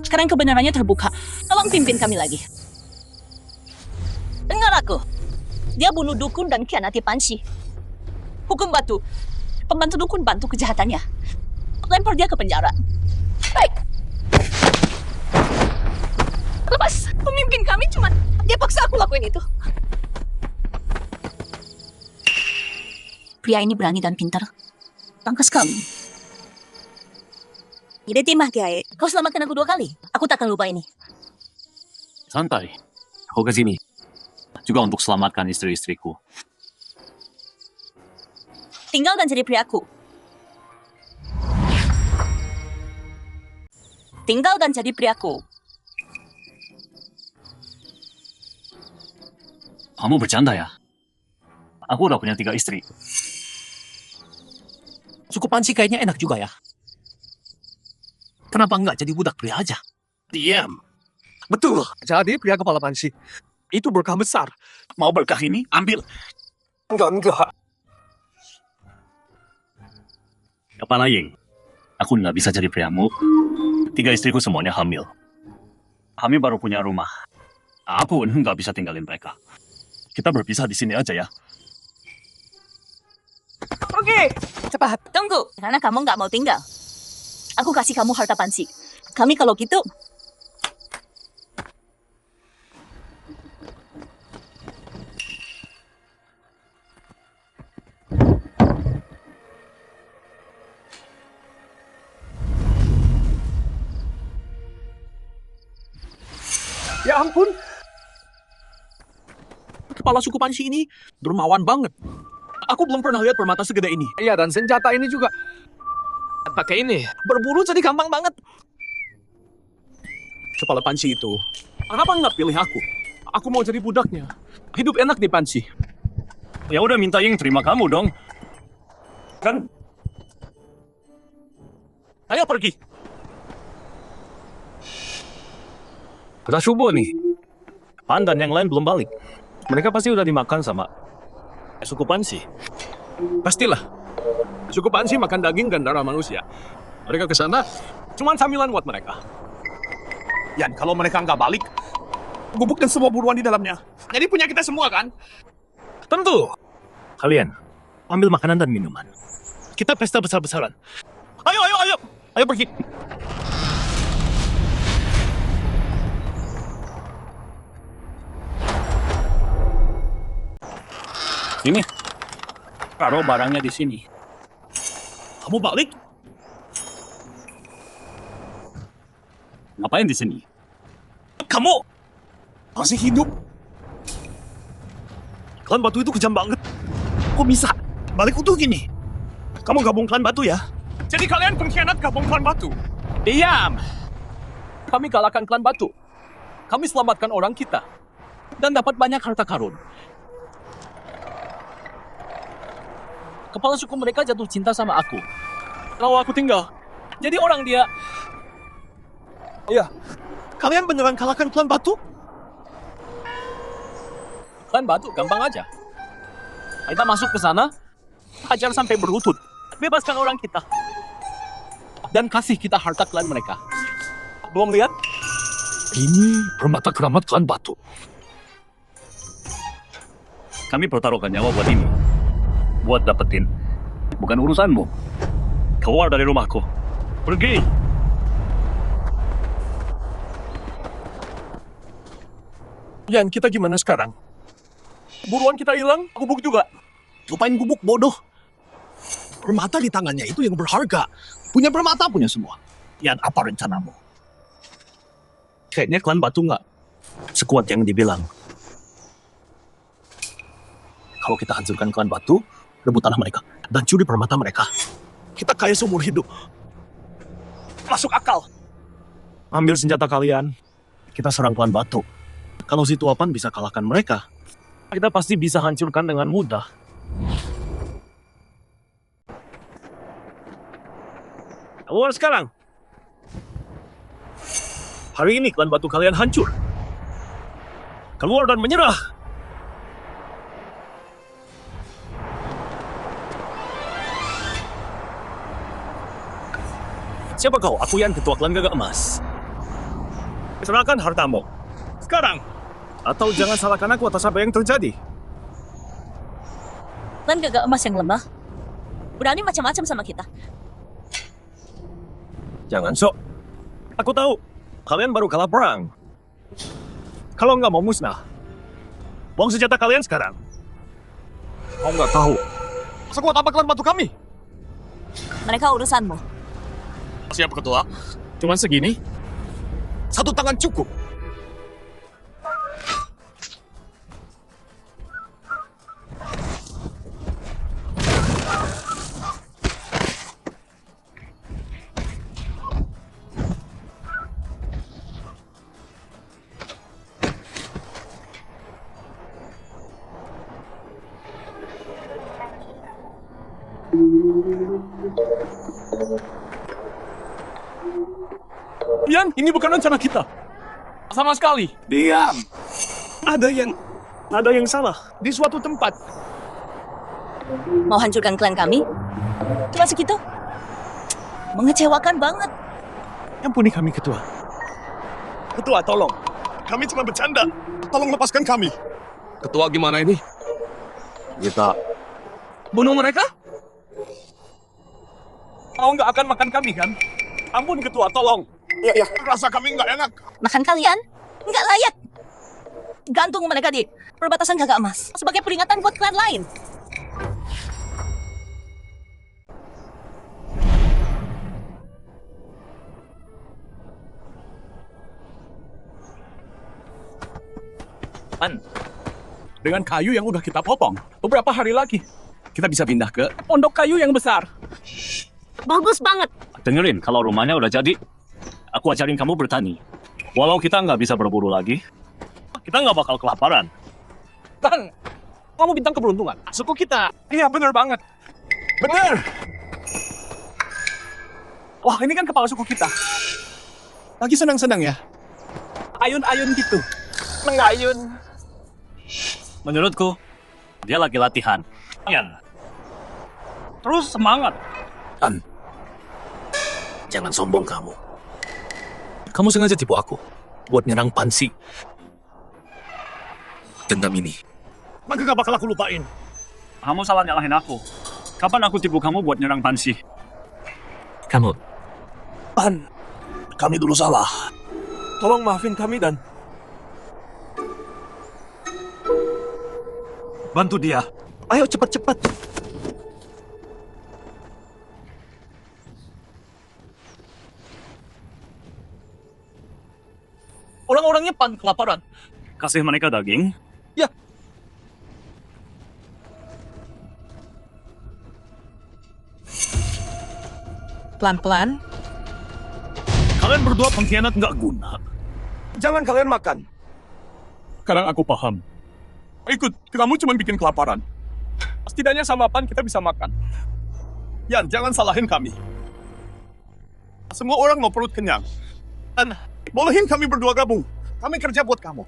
Sekarang kebenarannya terbuka. Tolong pimpin kami lagi. Dengar aku. Dia bunuh dukun dan khianati Pansi. Hukum batu. Pembantu dukun bantu kejahatannya. Lempar dia ke penjara. Baik. Lepas. Pemimpin kami cuma dia paksa aku lakuin itu. Pria ini berani dan pintar. Tangkas kami. Ide timah Kiai. Kau selamatkan aku 2 kali. Aku tak akan lupa ini. Santai. Aku ke sini. Juga untuk selamatkan istri-istriku. Tinggal dan jadi priaku. Tinggal dan jadi priaku. Kamu bercanda ya? Aku udah punya 3 istri. Suku Pansi kayaknya enak juga ya. Kenapa nggak jadi budak pria aja? Diam. Betul. Jadi pria kepala Pansi. Itu berkah besar. Mau berkah ini? Ambil. Enggak. Kepala Ying. Aku nggak bisa jadi priamu. 3 istriku semuanya hamil. Kami baru punya rumah. Aku nggak bisa tinggalin mereka. Kita berpisah di sini aja ya. Oke. Cepat. Tunggu. Karena kamu nggak mau tinggal. Aku kasih kamu harta Pansi. Kami kalau gitu. Ya ampun. Kepala suku Pansi ini dermawan banget. Aku belum pernah lihat permata segede ini. Iya, dan senjata ini juga. Pakai ini. Berburu jadi gampang banget. Kepala Pansi itu. Kenapa nggak pilih aku? Aku mau jadi budaknya. Hidup enak di Pansi. Ya udah minta Ying terima kamu dong. Kan? Ayo pergi. Udah subuh nih. Pan dan yang lain belum balik. Mereka pasti udah dimakan sama suku Pansi. Pastilah. Suku Pansi makan daging dan darah manusia. Mereka ke sana cuma sambilan buat mereka. Yan, kalau mereka nggak balik, gubuk dan semua buruan di dalamnya. Jadi punya kita semua kan? Tentu. Kalian, ambil makanan dan minuman. Kita pesta besar-besaran. Ayo, ayo, ayo. Ayo pergi. Ini. Taruh barangnya di sini. Kamu balik? Ngapain di sini? Kamu Masih hidup. Klan Batu itu kejam banget. Kok bisa? Balik utuh gini. Kamu gabung Klan Batu ya? Jadi kalian pengkhianat gabung klan Batu. diam. Kami kalahkan klan Batu. Kami selamatkan orang kita dan dapat banyak harta karun. Kepala suku mereka jatuh cinta sama aku. Lalu aku tinggal. Jadi orang dia. Iya. Kalian beneran kalahkan Klan Batu? Klan Batu gampang aja. Kita masuk ke sana, hajar sampai berlutut, bebaskan orang kita, dan kasih kita harta klan mereka. Belum lihat? Ini permata keramat klan Batu. Kami pertaruhkan nyawa buat ini. Buat dapetin. Bukan urusanmu. Keluar dari rumahku. Pergi. Yan, kita gimana sekarang? Buruan kita hilang, gubuk juga. Lupain gubuk bodoh. Permata di tangannya itu yang berharga. Punya permata punya semua. Yan, apa rencanamu? Kayaknya klan Batu nggak Sekuat yang dibilang. Kalau kita hancurkan Klan Batu, rebut tanah mereka, dan curi permata mereka, kita kaya seumur hidup. Masuk akal. Ambil senjata kalian. Kita serang Klan Batu. Kalau si Tuapan bisa kalahkan mereka, kita pasti bisa hancurkan dengan mudah. keluar sekarang. Hari ini Klan Batu kalian hancur. Keluar dan menyerah. Siapa kau? Aku Yan, ketua klan Gagak Emas. Serahkan hartamu. Sekarang. Atau jangan salahkan aku atas apa yang terjadi. Klan Gagak Emas yang lemah. Berani macam-macam sama kita. Jangan sok. Aku tahu. Kalian baru kalah perang. Kalau nggak mau musnah, buang senjata kalian sekarang. Kau nggak tahu. Sekuat apa klan Batu kami? Mereka urusanmu. Siap ketua. Cuman segini? Satu tangan cukup. Yan, ini bukan rencana kita. Sama sekali. Diam. Ada yang salah di suatu tempat. Mau hancurkan klan kami? Cuma segitu? Mengecewakan banget. Ampuni kami, Ketua. Ketua, tolong. Kami cuma bercanda. Tolong lepaskan kami. Ketua gimana ini? Kita bunuh mereka? Kau nggak akan makan kami kan? Ampun ketua, tolong. Ya, rasa kami nggak enak. Makan kalian? Nggak layak. Gantung mereka di perbatasan Gagak Emas. Sebagai peringatan buat klan lain. Pan, dengan kayu yang udah kita potong, beberapa hari lagi kita bisa pindah ke pondok kayu yang besar. Bagus banget. Dengerin, kalau rumahnya udah jadi, aku ajarin kamu bertani. Walau kita nggak bisa berburu lagi, kita nggak bakal kelaparan. Tan, kamu bintang keberuntungan. Suku kita. Iya, bener banget. Bener. Wah, ini kan kepala suku kita. Lagi senang-senang ya? Ayun-ayun gitu. Mengayun. Menurutku, dia lagi latihan. Yan. Terus semangat. Jangan sombong kamu. Kamu sengaja tipu aku buat nyerang Pansi. Dendam ini. Maka gak bakal aku lupain. Kamu salah nyalahin aku. Kapan aku tipu kamu buat nyerang Pansi? Kamu. Pan, kami dulu salah. Tolong maafin kami dan Bantu dia. Ayo cepat-cepat. Orang-orangnya kelaparan. Kasih mereka daging. Ya. Pelan-pelan. Kalian berdua pengkhianat nggak guna. Jangan kalian makan. Sekarang aku paham. Ikut, kamu cuma bikin kelaparan. Setidaknya sama Pan kita bisa makan. Yan, jangan salahin kami. Semua orang mau perut kenyang. Dan bolehin kami berdua gabung. Kami kerja buat kamu.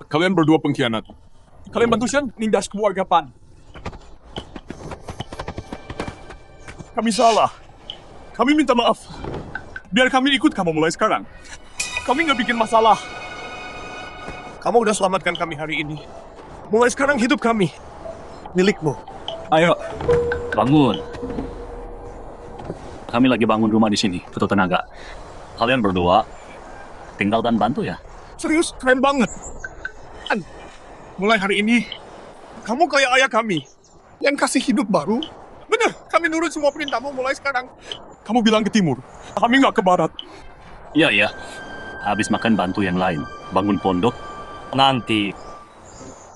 Kalian berdua pengkhianat. Kalian bantu Shen nindas keluarga Pan. Kami salah. Kami minta maaf. Biar kami ikut kamu mulai sekarang. Kami nggak bikin masalah. Kamu udah selamatkan kami hari ini. Mulai sekarang hidup kami milikmu. Ayo, bangun. Kami lagi bangun rumah di sini, butuh tenaga. Kalian berdua tinggal dan bantu ya. Serius, keren banget. An, mulai hari ini, kamu kayak ayah kami yang kasih hidup baru. Bener, kami nurut semua perintahmu mulai sekarang. Kamu bilang ke timur, kami nggak ke barat. Iya, iya. Habis makan bantu yang lain. Bangun pondok. Nanti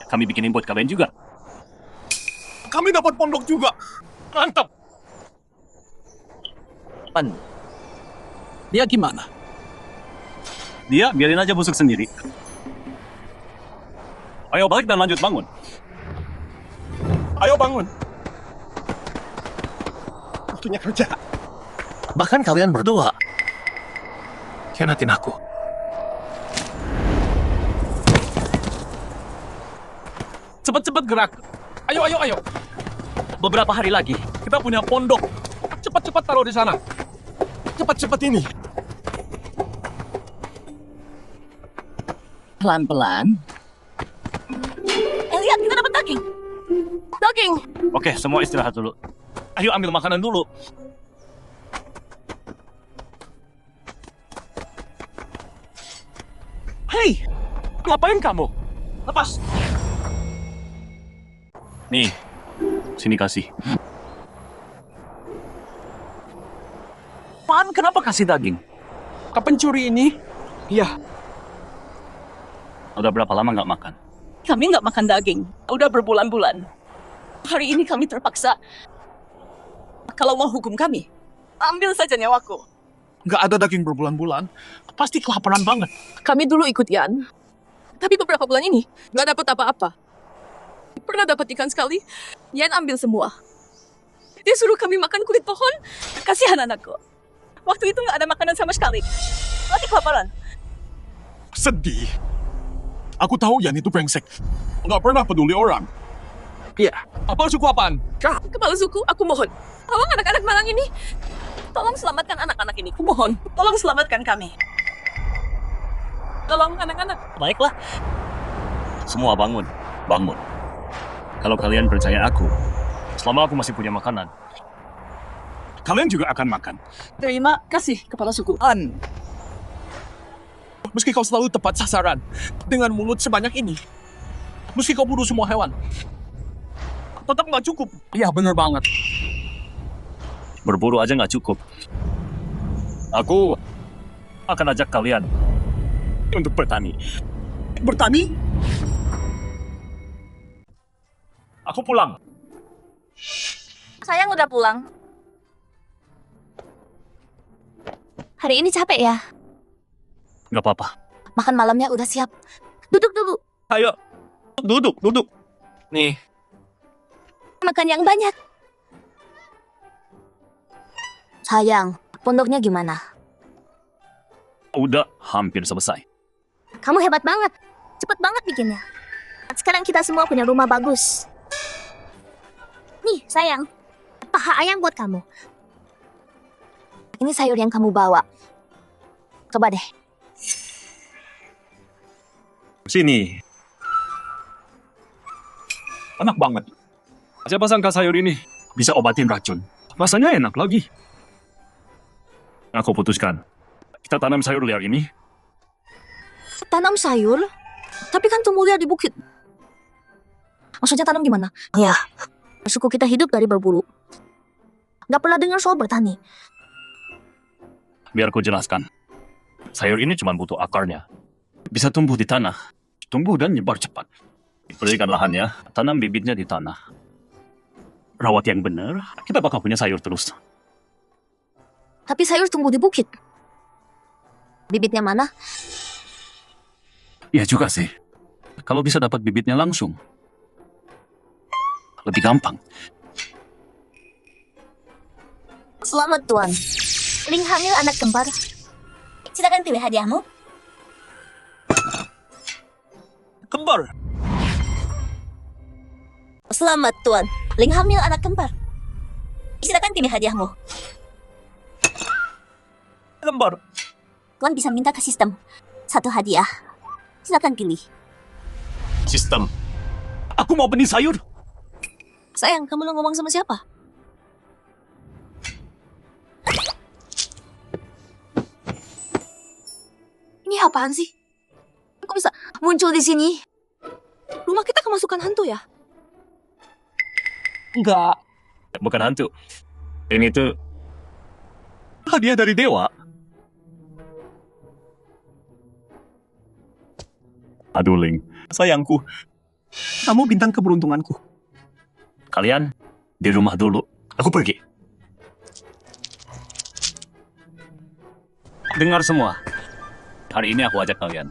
kami bikinin buat kalian juga. Kami dapat pondok juga. Mantap. Pan, dia gimana? Dia biarin aja busuk sendiri. Ayo balik dan lanjut bangun. Ayo bangun. Waktunya kerja. Bahkan kalian berdua khianatin aku. Cepat-cepat gerak. Ayo, ayo, ayo. Beberapa hari lagi, Kita punya pondok. Cepat-cepat taruh di sana. Cepat-cepat ini. Pelan-pelan. Lihat, kita dapat daging. Daging. Oke, semua istirahat dulu. ayo ambil makanan dulu. Hei, ngapain kamu? Lepas. Nih, sini kasih. Pan, kenapa kasih daging? Ke pencuri ini? Iya. Udah berapa lama nggak makan? Kami nggak makan daging. Udah berbulan-bulan. Hari ini kami terpaksa. Kalau mau hukum kami, ambil saja nyawaku. Nggak ada daging berbulan-bulan. Pasti kelaparan banget. Kami dulu ikut Yan. Tapi beberapa bulan ini nggak dapat apa-apa. Pernah dapat ikan sekali, Yan ambil semua. Dia suruh kami makan kulit pohon. Kasihan anakku. Waktu itu nggak ada makanan sama sekali. Mati kelaparan. Sedih. Aku tahu Yan itu brengsek. Nggak pernah peduli orang. Iya. Apa suku apaan? Kah? Kepala suku, aku mohon. Tolong anak-anak malang ini. Tolong selamatkan anak-anak ini. Kumohon. Tolong selamatkan kami. Tolong anak-anak. Baiklah. Semua bangun. Bangun. Kalau kalian percaya aku, selama aku masih punya makanan, kalian juga akan makan. Terima kasih, Kepala suku. An. Meski kau selalu tepat sasaran dengan mulut sebanyak ini, meski kau bunuh semua hewan, tetap nggak cukup. Iya, bener banget. Berburu aja nggak cukup. Aku akan ajak kalian untuk bertani. Bertani? Aku pulang. Sayang udah pulang. Hari ini capek ya? Nggak apa-apa. Makan malamnya udah siap. Duduk dulu. Ayo, duduk, duduk. Nih, Makan yang banyak. Sayang, pondoknya gimana? Udah hampir selesai. Kamu hebat banget. Cepet banget bikinnya. Sekarang kita semua punya rumah bagus. Nih, sayang. Paha ayam buat kamu. Ini sayur yang kamu bawa. Coba deh. Sini. Enak banget. Siapa sangka sayur ini bisa obatin racun. Rasanya enak lagi. Aku putuskan. Kita tanam sayur liar ini. Tanam sayur? Tapi kan tumbuh liar di bukit. Maksudnya tanam gimana? Ya, suku kita hidup dari berburu. Gak pernah dengar soal bertani. Biar ku jelaskan. Sayur ini cuma butuh akarnya. Bisa tumbuh di tanah. Tumbuh dan nyebar cepat. Berikan lahannya, tanam bibitnya di tanah. Rawat yang benar, kita bakal punya sayur terus. Tapi sayur tumbuh di bukit. Bibitnya mana? Ya juga sih. Kalau bisa dapat bibitnya langsung. Lebih gampang. Selamat, Tuan. Ling hamil anak kembar. Silakan pilih hadiahmu. Kembar. Selamat, Tuan. Ling hamil anak kembar. Silakan pilih hadiahmu. Kembar. Tuan bisa minta ke sistem. Satu hadiah. Silakan pilih. Sistem. Aku mau benih sayur. Sayang, kamu lo ngomong sama siapa? Ini apaan sih? Kok bisa muncul di sini? Rumah kita kemasukan hantu ya? Enggak. Bukan hantu. Ini tuh hadiah dari dewa. Aduh, Ling. Sayangku. Kamu bintang keberuntunganku. Kalian di rumah dulu. Aku pergi. Dengar semua. Hari ini aku ajak kalian.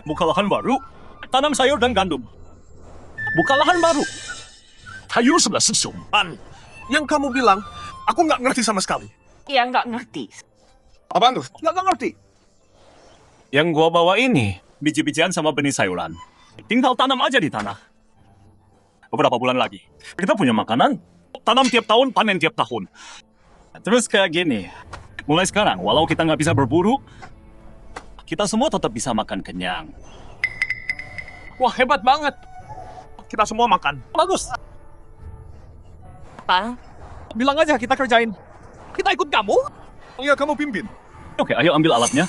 Buka lahan baru, tanam sayur dan gandum. Buka lahan baru. Sayur sebelah sesuman. Yang kamu bilang, aku nggak ngerti sama sekali. Iya, nggak ngerti. Apaan tuh? Nggak ngerti. Yang gua bawa ini, biji-bijian sama benih sayuran. Tinggal tanam aja di tanah. Beberapa bulan lagi, kita punya makanan. Tanam tiap tahun, panen tiap tahun. Terus kayak gini, mulai sekarang, walau kita nggak bisa berburu, kita semua tetap bisa makan kenyang. Wah, hebat banget. Kita semua makan. Bagus. Pak, bilang aja kita kerjain. Kita ikut kamu. Iya, kamu pimpin. Oke, ayo ambil alatnya.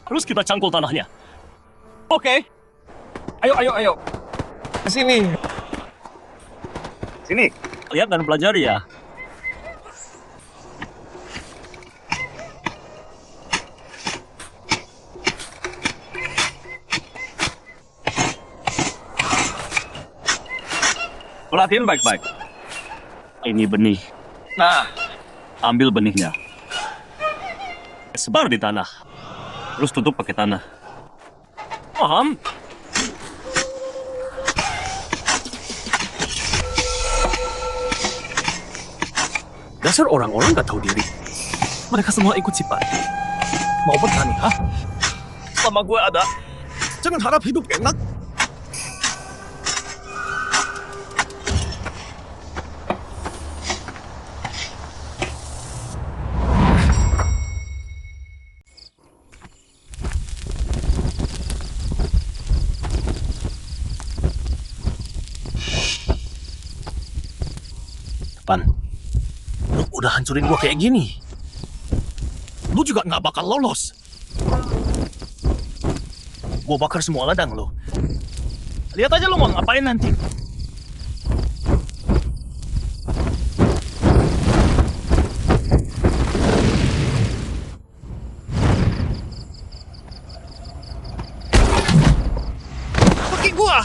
Terus kita cangkul tanahnya. Oke. Ayo. Ke sini. Sini, lihat dan pelajari ya. Perhatiin baik-baik. Ini benih. Nah, Ambil benihnya. Sebar di tanah. Terus tutup pakai tanah. Paham? Dasar orang-orang nggak tahu diri. Mereka semua ikut sifat. Mau bertani, hah? Selama gue ada, jangan harap hidup enak. Pan, lu udah hancurin gua kayak gini. Lu juga nggak bakal lolos. Gua bakar semua ladang lu. Lihat aja lu mau ngapain nanti. Pakai gua.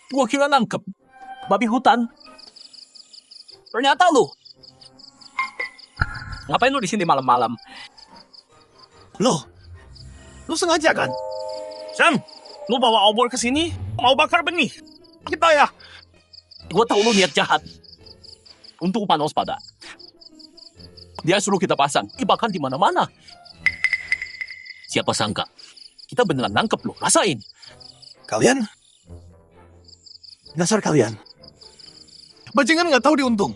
Gua kira nangkep babi hutan. Ternyata lu. ngapain lu di sini malam-malam? Lu sengaja kan? Sam, lu bawa obor ke sini mau bakar benih. Kita ya. Gue tahu lu niat jahat. Untuk panos pada. Dia suruh kita pasang, dibakar di mana-mana. Siapa sangka kita beneran nangkep lu, rasain. Kalian? Dasar kalian. Bajingan nggak tahu diuntung.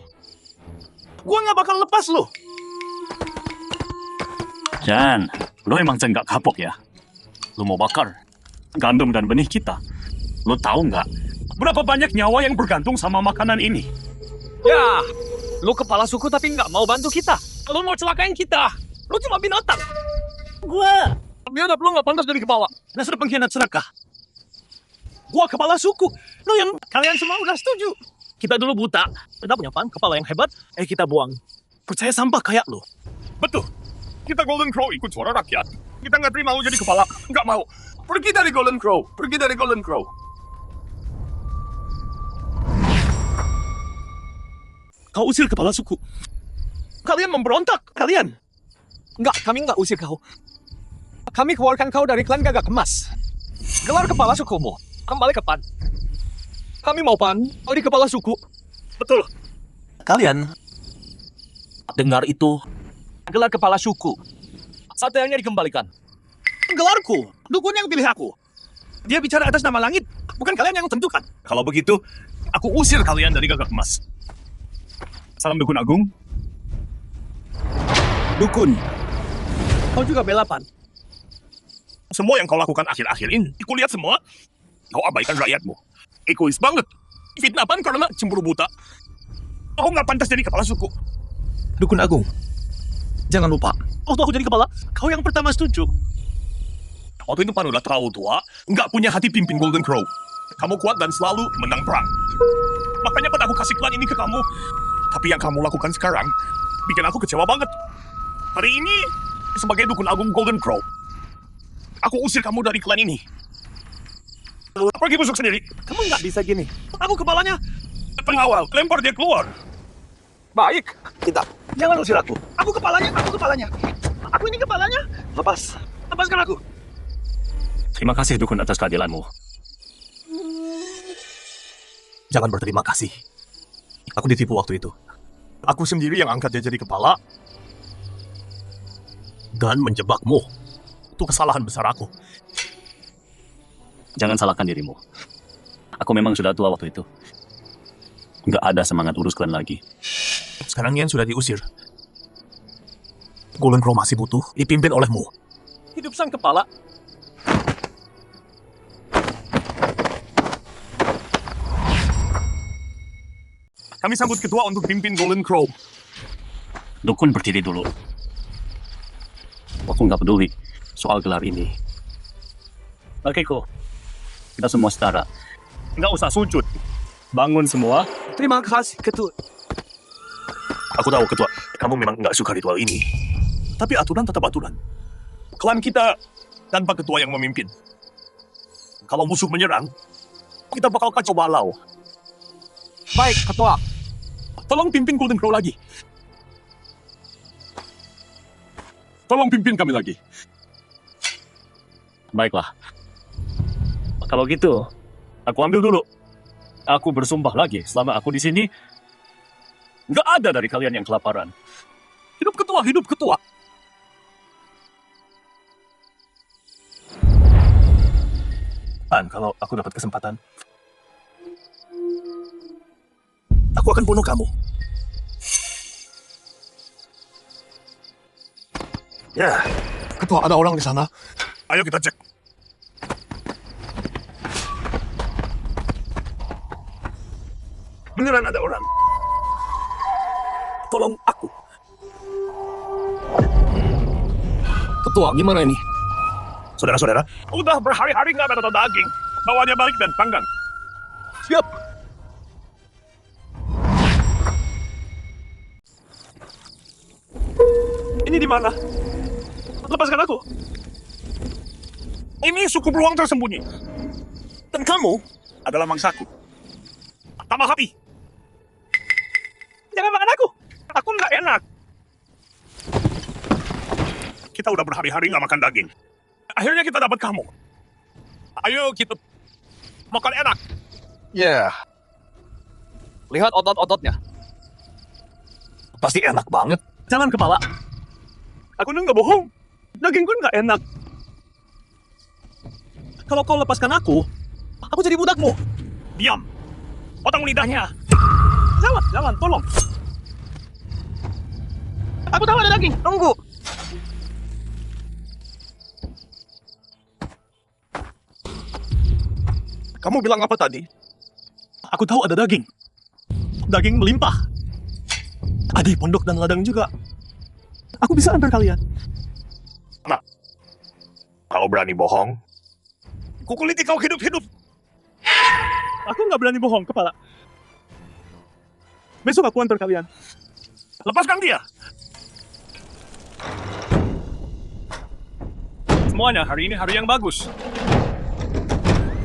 Gua nggak bakal lepas lu. Jan, lo emang nggak kapok ya? Lo mau bakar gandum dan benih kita. Lo tahu nggak berapa banyak nyawa yang bergantung sama makanan ini? Ya, lu kepala suku tapi nggak mau bantu kita. Lu mau celakain kita. Lu cuma binatang. Gua Biadab, lu nggak pantas jadi kepala. dasar pengkhianat serakah. Gua kepala suku. Lu yang kalian semua udah setuju. Kita dulu buta. Kita punya kepala yang hebat. Kita buang. Percaya sampah kayak lo. Betul. Kita Golden Crow ikut suara rakyat. Kita nggak terima lu jadi kepala. Nggak mau. Pergi dari Golden Crow. Pergi dari Golden Crow. Kau usir kepala suku. Kalian memberontak. Kalian. Enggak, kami enggak usir kau. Kami keluarkan kau dari klan Gagak Emas. Gelar kepala sukumu. Kembali ke Pan. Kami mau Pan. Kau di kepala suku. Betul. Kalian dengar itu? Gelar kepala suku. Satelnya dikembalikan. Gelarku. Dukun yang pilih aku. Dia bicara atas nama langit. Bukan kalian yang tentukan. Kalau begitu, aku usir kalian dari Gagak Emas. Salam Dukun Agung. Dukun. Kau juga bela Pan. Semua yang kau lakukan akhir-akhir ini, aku lihat semua. Kau abaikan rakyatmu. Egois banget. Fitnah Pan karena cemburu buta. Kau nggak pantas jadi kepala suku. Dukun Agung. Jangan lupa. Waktu aku jadi kepala, kau yang pertama setuju. Waktu itu Pan udah terlalu tua, nggak punya hati pimpin Golden Crow. Kamu kuat dan selalu menang perang. Makanya Pan aku kasih klan ini ke kamu. Tapi yang kamu lakukan sekarang, bikin aku kecewa banget. Hari ini, sebagai Dukun Agung Golden Crow, aku usir kamu dari klan ini. Pergi busuk sendiri. Kamu nggak bisa gini. Aku kepalanya. Pengawal, lempar dia keluar. Baik. Tidak. Jangan usir aku. Aku kepalanya. Aku ini kepalanya. Lepaskan aku. Terima kasih Dukun atas keadilanmu. Jangan berterima kasih. Aku ditipu waktu itu. Aku sendiri yang angkat dia jadi kepala. Dan menjebakmu. Itu kesalahan besar aku. Jangan salahkan dirimu. Aku memang sudah tua waktu itu. Nggak ada semangat urus klan lagi. Sekarang Ian sudah diusir. Golden Crow masih butuh dipimpin olehmu. Hidup sang kepala. Kami sambut ketua untuk pimpin Golden Crow. Dukun berdiri dulu. Aku nggak peduli soal gelar ini. Oke kok. Kita semua setara. Nggak usah sujud. Bangun semua. Terima kasih, Ketua. Aku tahu, Ketua. Kamu memang nggak suka ritual ini. Tapi aturan tetap aturan. Klan kita tanpa ketua yang memimpin. Kalau musuh menyerang, kita bakal kacau balau. Baik, Ketua. Tolong pimpin Golden Crow lagi. Tolong pimpin kami lagi. Baiklah. Kalau gitu, aku ambil dulu. Aku bersumpah lagi selama aku di sini, nggak ada dari kalian yang kelaparan. Hidup ketua, hidup ketua. Pan, kalau aku dapat kesempatan, aku akan bunuh kamu. Ya, Ketua, ada orang di sana. ayo kita cek. Beneran ada orang. Tolong aku. Ketua, gimana ini? Saudara-saudara, udah berhari-hari nggak ada daging. Bawa dia balik dan panggang. Siap. Ini di mana? Lepaskan aku. Ini suku beruang tersembunyi. Dan kamu adalah mangsaku. Tambah hati. Jangan makan aku. Aku nggak enak. Kita udah berhari-hari nggak makan daging. Akhirnya kita dapat kamu. Ayo kita makan enak. Ya. Lihat otot-ototnya. Pasti enak banget. Jangan kepala. Aku nggak bohong. Daging pun nggak enak. Kalau kau lepaskan aku jadi budakmu. Diam. Potong lidahnya. Jangan, tolong. Aku tahu ada daging. Tunggu. Kamu bilang apa tadi? Aku tahu ada daging. Daging melimpah. Ada di pondok dan ladang juga. Aku bisa antar kalian. Nah, kalau berani bohong, kukuliti kau hidup-hidup. Aku nggak berani bohong, kepala. Besok aku antar kalian. Lepaskan dia. Semuanya, hari ini hari yang bagus.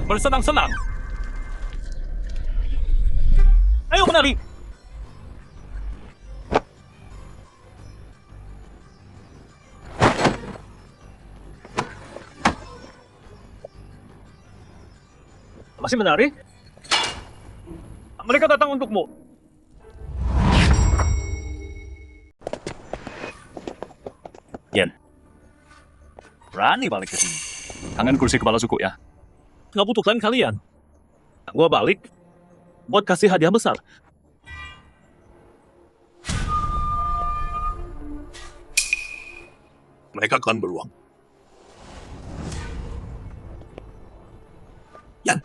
Bersenang-senang. Ayo menari. Masih menari? Mereka datang untukmu. Yen. Berani balik ke sini. Tangan kursi kepala suku ya. Nggak butuh kalian. Gua balik buat kasih hadiah besar. Mereka klan beruang. Yan,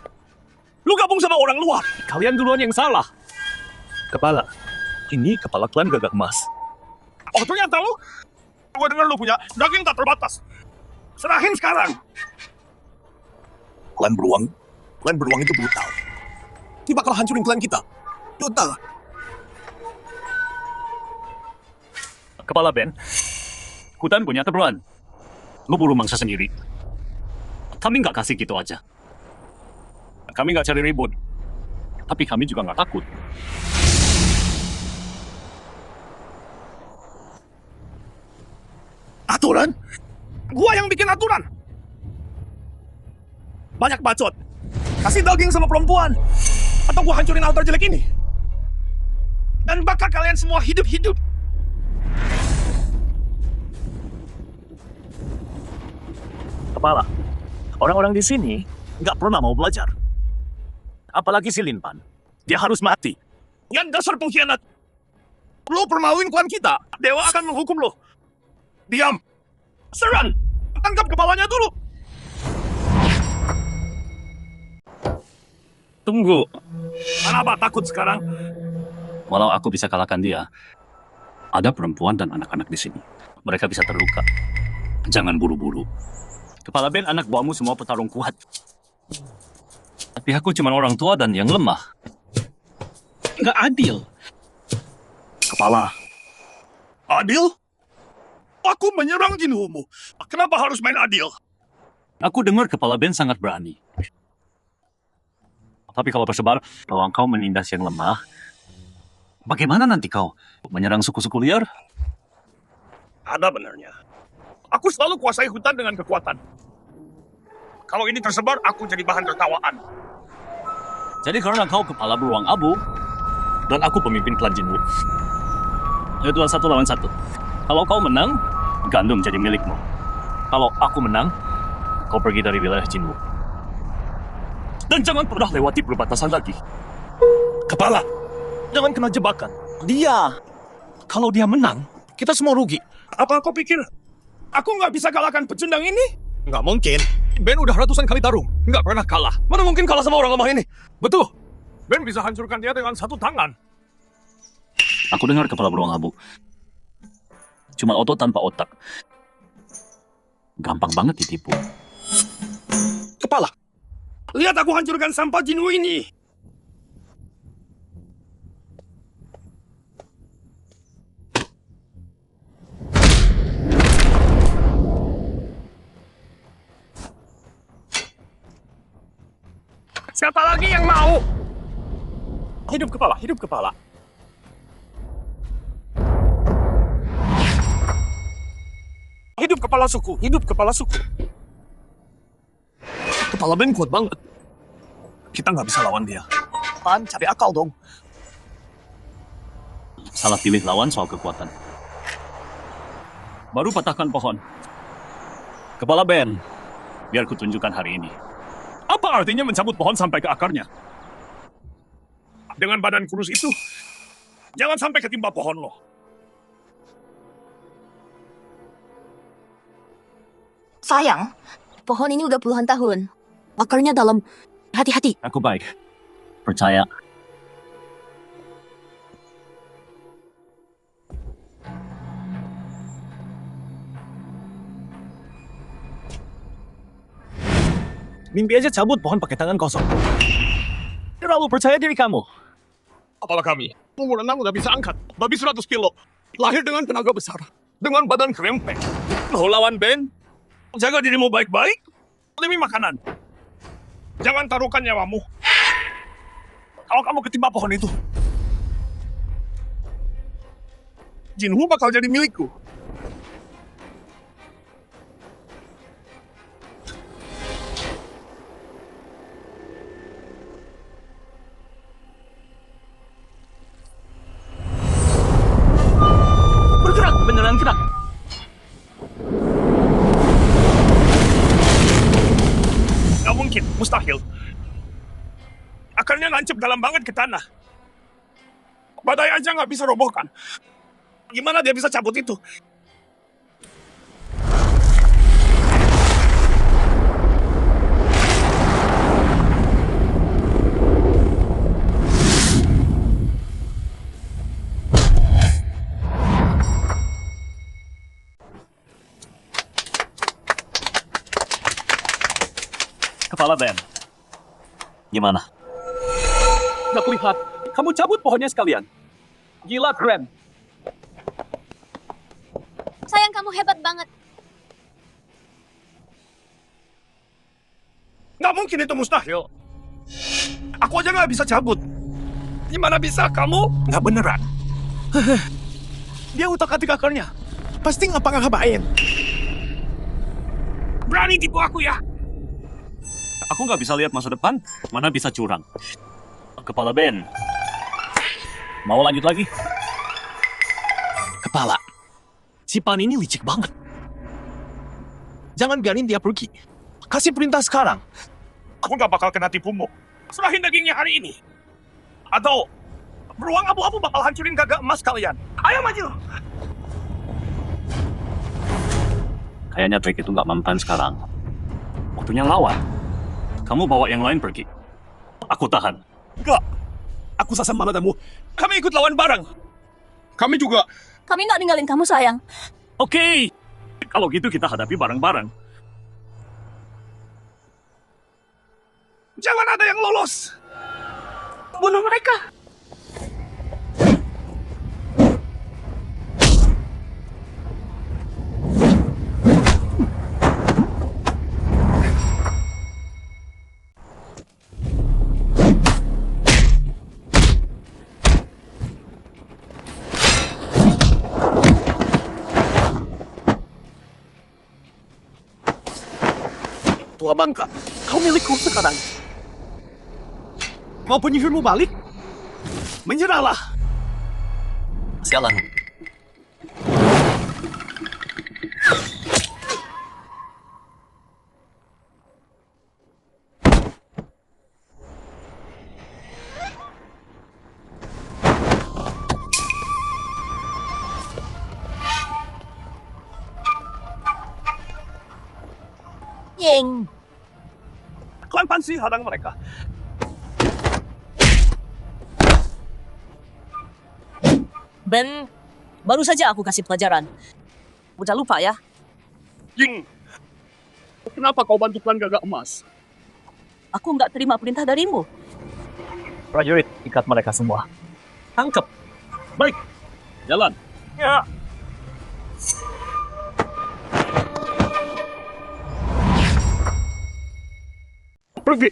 lu gabung sama orang luar. Kalian duluan yang salah. Kepala, ini kepala klan Gagak Emas. Oh ternyata lu? Gue dengar lu punya daging tak terbatas. Serahin sekarang. Klan beruang itu brutal. Dia bakal hancurin klan kita. Total. Kepala Ben, hutan punya teberuan. Lu buru mangsa sendiri. Kami nggak kasih gitu aja. Kami nggak cari ribut. Tapi kami juga nggak takut. Aturan? Gua yang bikin aturan. Banyak bacot. Kasih daging sama perempuan. Atau gua hancurin altar jelek ini. Dan bakar kalian semua hidup-hidup. Kepala, orang-orang di sini nggak pernah mau belajar. Apalagi si Linpan. Dia harus mati. Yang dasar pengkhianat. Lo permaluin klan kita. Dewa akan menghukum lo. Diam. Serang. Tangkap kepalanya dulu. Tunggu. Kenapa takut sekarang? Walau aku bisa kalahkan dia, ada perempuan dan anak-anak di sini. Mereka bisa terluka. Jangan buru-buru. Kepala Ben, anak buahmu semua petarung kuat. Tapi aku cuma orang tua dan yang lemah. Nggak adil. Kepala. Adil? Aku menyerang Jinwumu. Kenapa harus main adil? Aku dengar Kepala Ben sangat berani. Tapi kalau tersebar bahwa kau menindas yang lemah, bagaimana nanti kau menyerang suku-suku liar? Ada benarnya. Aku selalu kuasai hutan dengan kekuatan. Kalau ini tersebar, aku jadi bahan tertawaan. Jadi karena kau kepala beruang abu, dan aku pemimpin klan Jinwu. Itu 1 lawan 1. Kalau kau menang, gandum jadi milikmu. Kalau aku menang, kau pergi dari wilayah Jinwu. Dan jangan pernah lewati perbatasan lagi. Kepala, jangan kena jebakan. Dia, kalau dia menang, kita semua rugi. Apa kau pikir aku nggak bisa kalahkan pecundang ini? Nggak mungkin. Ben udah ratusan kali tarung, nggak pernah kalah. Mana mungkin kalah sama orang lemah ini? Betul. Ben bisa hancurkan dia dengan 1 tangan. Aku dengar kepala beruang abu. Cuma otot tanpa otak. Gampang banget ditipu. Kepala, lihat aku hancurkan sampah Jinwu ini. Siapa lagi yang mau? Hidup kepala, hidup kepala. Hidup kepala suku, hidup kepala suku. Kepala Ben kuat banget. Kita nggak bisa lawan dia. Pan, cari akal dong. Salah pilih lawan soal kekuatan. Baru patahkan pohon. Kepala Ben, biar kutunjukkan hari ini. Apa artinya mencabut pohon sampai ke akarnya? Dengan badan kurus itu, jangan sampai ketimpa pohon lo. Sayang, pohon ini udah puluhan tahun. Akarnya dalam. Hati-hati. Aku baik. Percaya. Mimpi aja cabut pohon pakai tangan kosong. Terlalu percaya diri kamu. Apalah kami? Umur 6 udah bisa angkat. Babi 100 kilo. Lahir dengan tenaga besar. Dengan badan krempeng. Lo lawan Ben. Jaga dirimu baik-baik. Demi makanan. Jangan taruhkan nyawamu. Kalau kamu ketimpa pohon itu, Jinwoo bakal jadi milikku. Bergerak, beneran gerak. Gak mungkin, mustahil. Akarnya nancep dalam banget ke tanah. Badai aja nggak bisa robohkan. Gimana dia bisa cabut itu? Kepala Ben. Gimana? Nggak kulihat. Kamu cabut pohonnya sekalian. Gila, keren. Sayang, kamu hebat banget. Nggak mungkin itu mustahil. Aku aja nggak bisa cabut. Gimana bisa kamu? Nggak beneran. Dia utak-atik akarnya. Pasti ngapa-ngapain. Berani tipu aku ya? Aku nggak bisa lihat masa depan, mana bisa curang. Kepala Ben. Mau lanjut lagi? Kepala. Si Pan ini licik banget. Jangan biarin dia pergi. Kasih perintah sekarang. Aku nggak bakal kena tipumu. Serahin dagingnya hari ini. Atau beruang abu-abu bakal hancurin gagak emas kalian. Ayo maju. Kayaknya trik itu nggak mempan sekarang. Waktunya lawan. Kamu bawa yang lain pergi. Aku tahan. Enggak. Aku sasam maladamu. Kami ikut lawan bareng. Kami juga. Kami nggak ninggalin kamu, sayang. Oke. Kalau gitu kita hadapi bareng-bareng. Jangan ada yang lolos. Bunuh mereka. Tua bangka, kau milikku sekarang. Mau penyihirmu balik? Menyerahlah. Sialan. Ying. Klan Pansi hadang mereka. Ben, baru saja aku kasih pelajaran. Udah lupa ya? Ying, kenapa kau bantu klan gagak emas? Aku nggak terima perintah darimu. Prajurit, ikat mereka semua. Tangkap. Baik. Jalan. Ya. Pergi.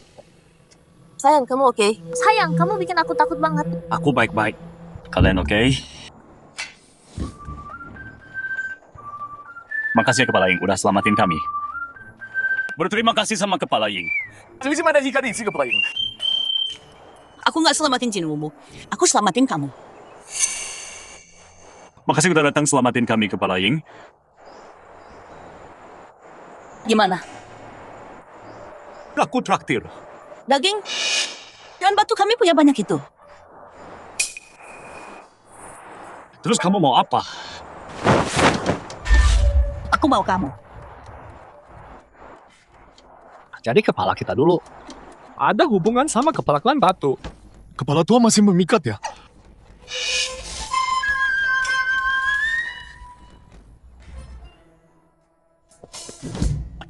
Sayang, kamu oke? Sayang, kamu bikin aku takut banget. Aku baik-baik. Kalian oke? Makasih ya Kepala Ying, udah selamatin kami. Berterima kasih sama Kepala Ying. Jadi mana jika diisi Kepala Ying? Aku nggak selamatin Jinwoo. Aku selamatin kamu. Makasih udah datang selamatin kami Kepala Ying. Gimana? Aku traktir. Daging dan batu kami punya banyak itu. Terus kamu mau apa? Aku mau kamu. Jadi kepala kita dulu. Ada hubungan sama kepala klan batu. Kepala tua masih memikat ya?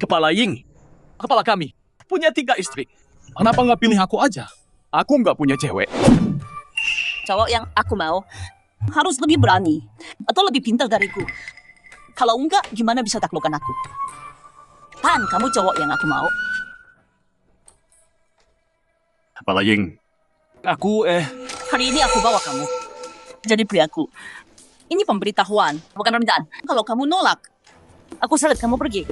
Kepala Ying, kepala kami, punya 3 istri. Kenapa nggak pilih aku aja? Aku nggak punya cewek. Cowok yang aku mau harus lebih berani atau lebih pintar dariku. Kalau enggak, gimana bisa taklukkan aku? Pan, kamu cowok yang aku mau. Apalah, Ying. Aku, Hari ini aku bawa kamu jadi priaku. Ini pemberitahuan, bukan rendahan. Kalau kamu nolak, aku seret kamu pergi.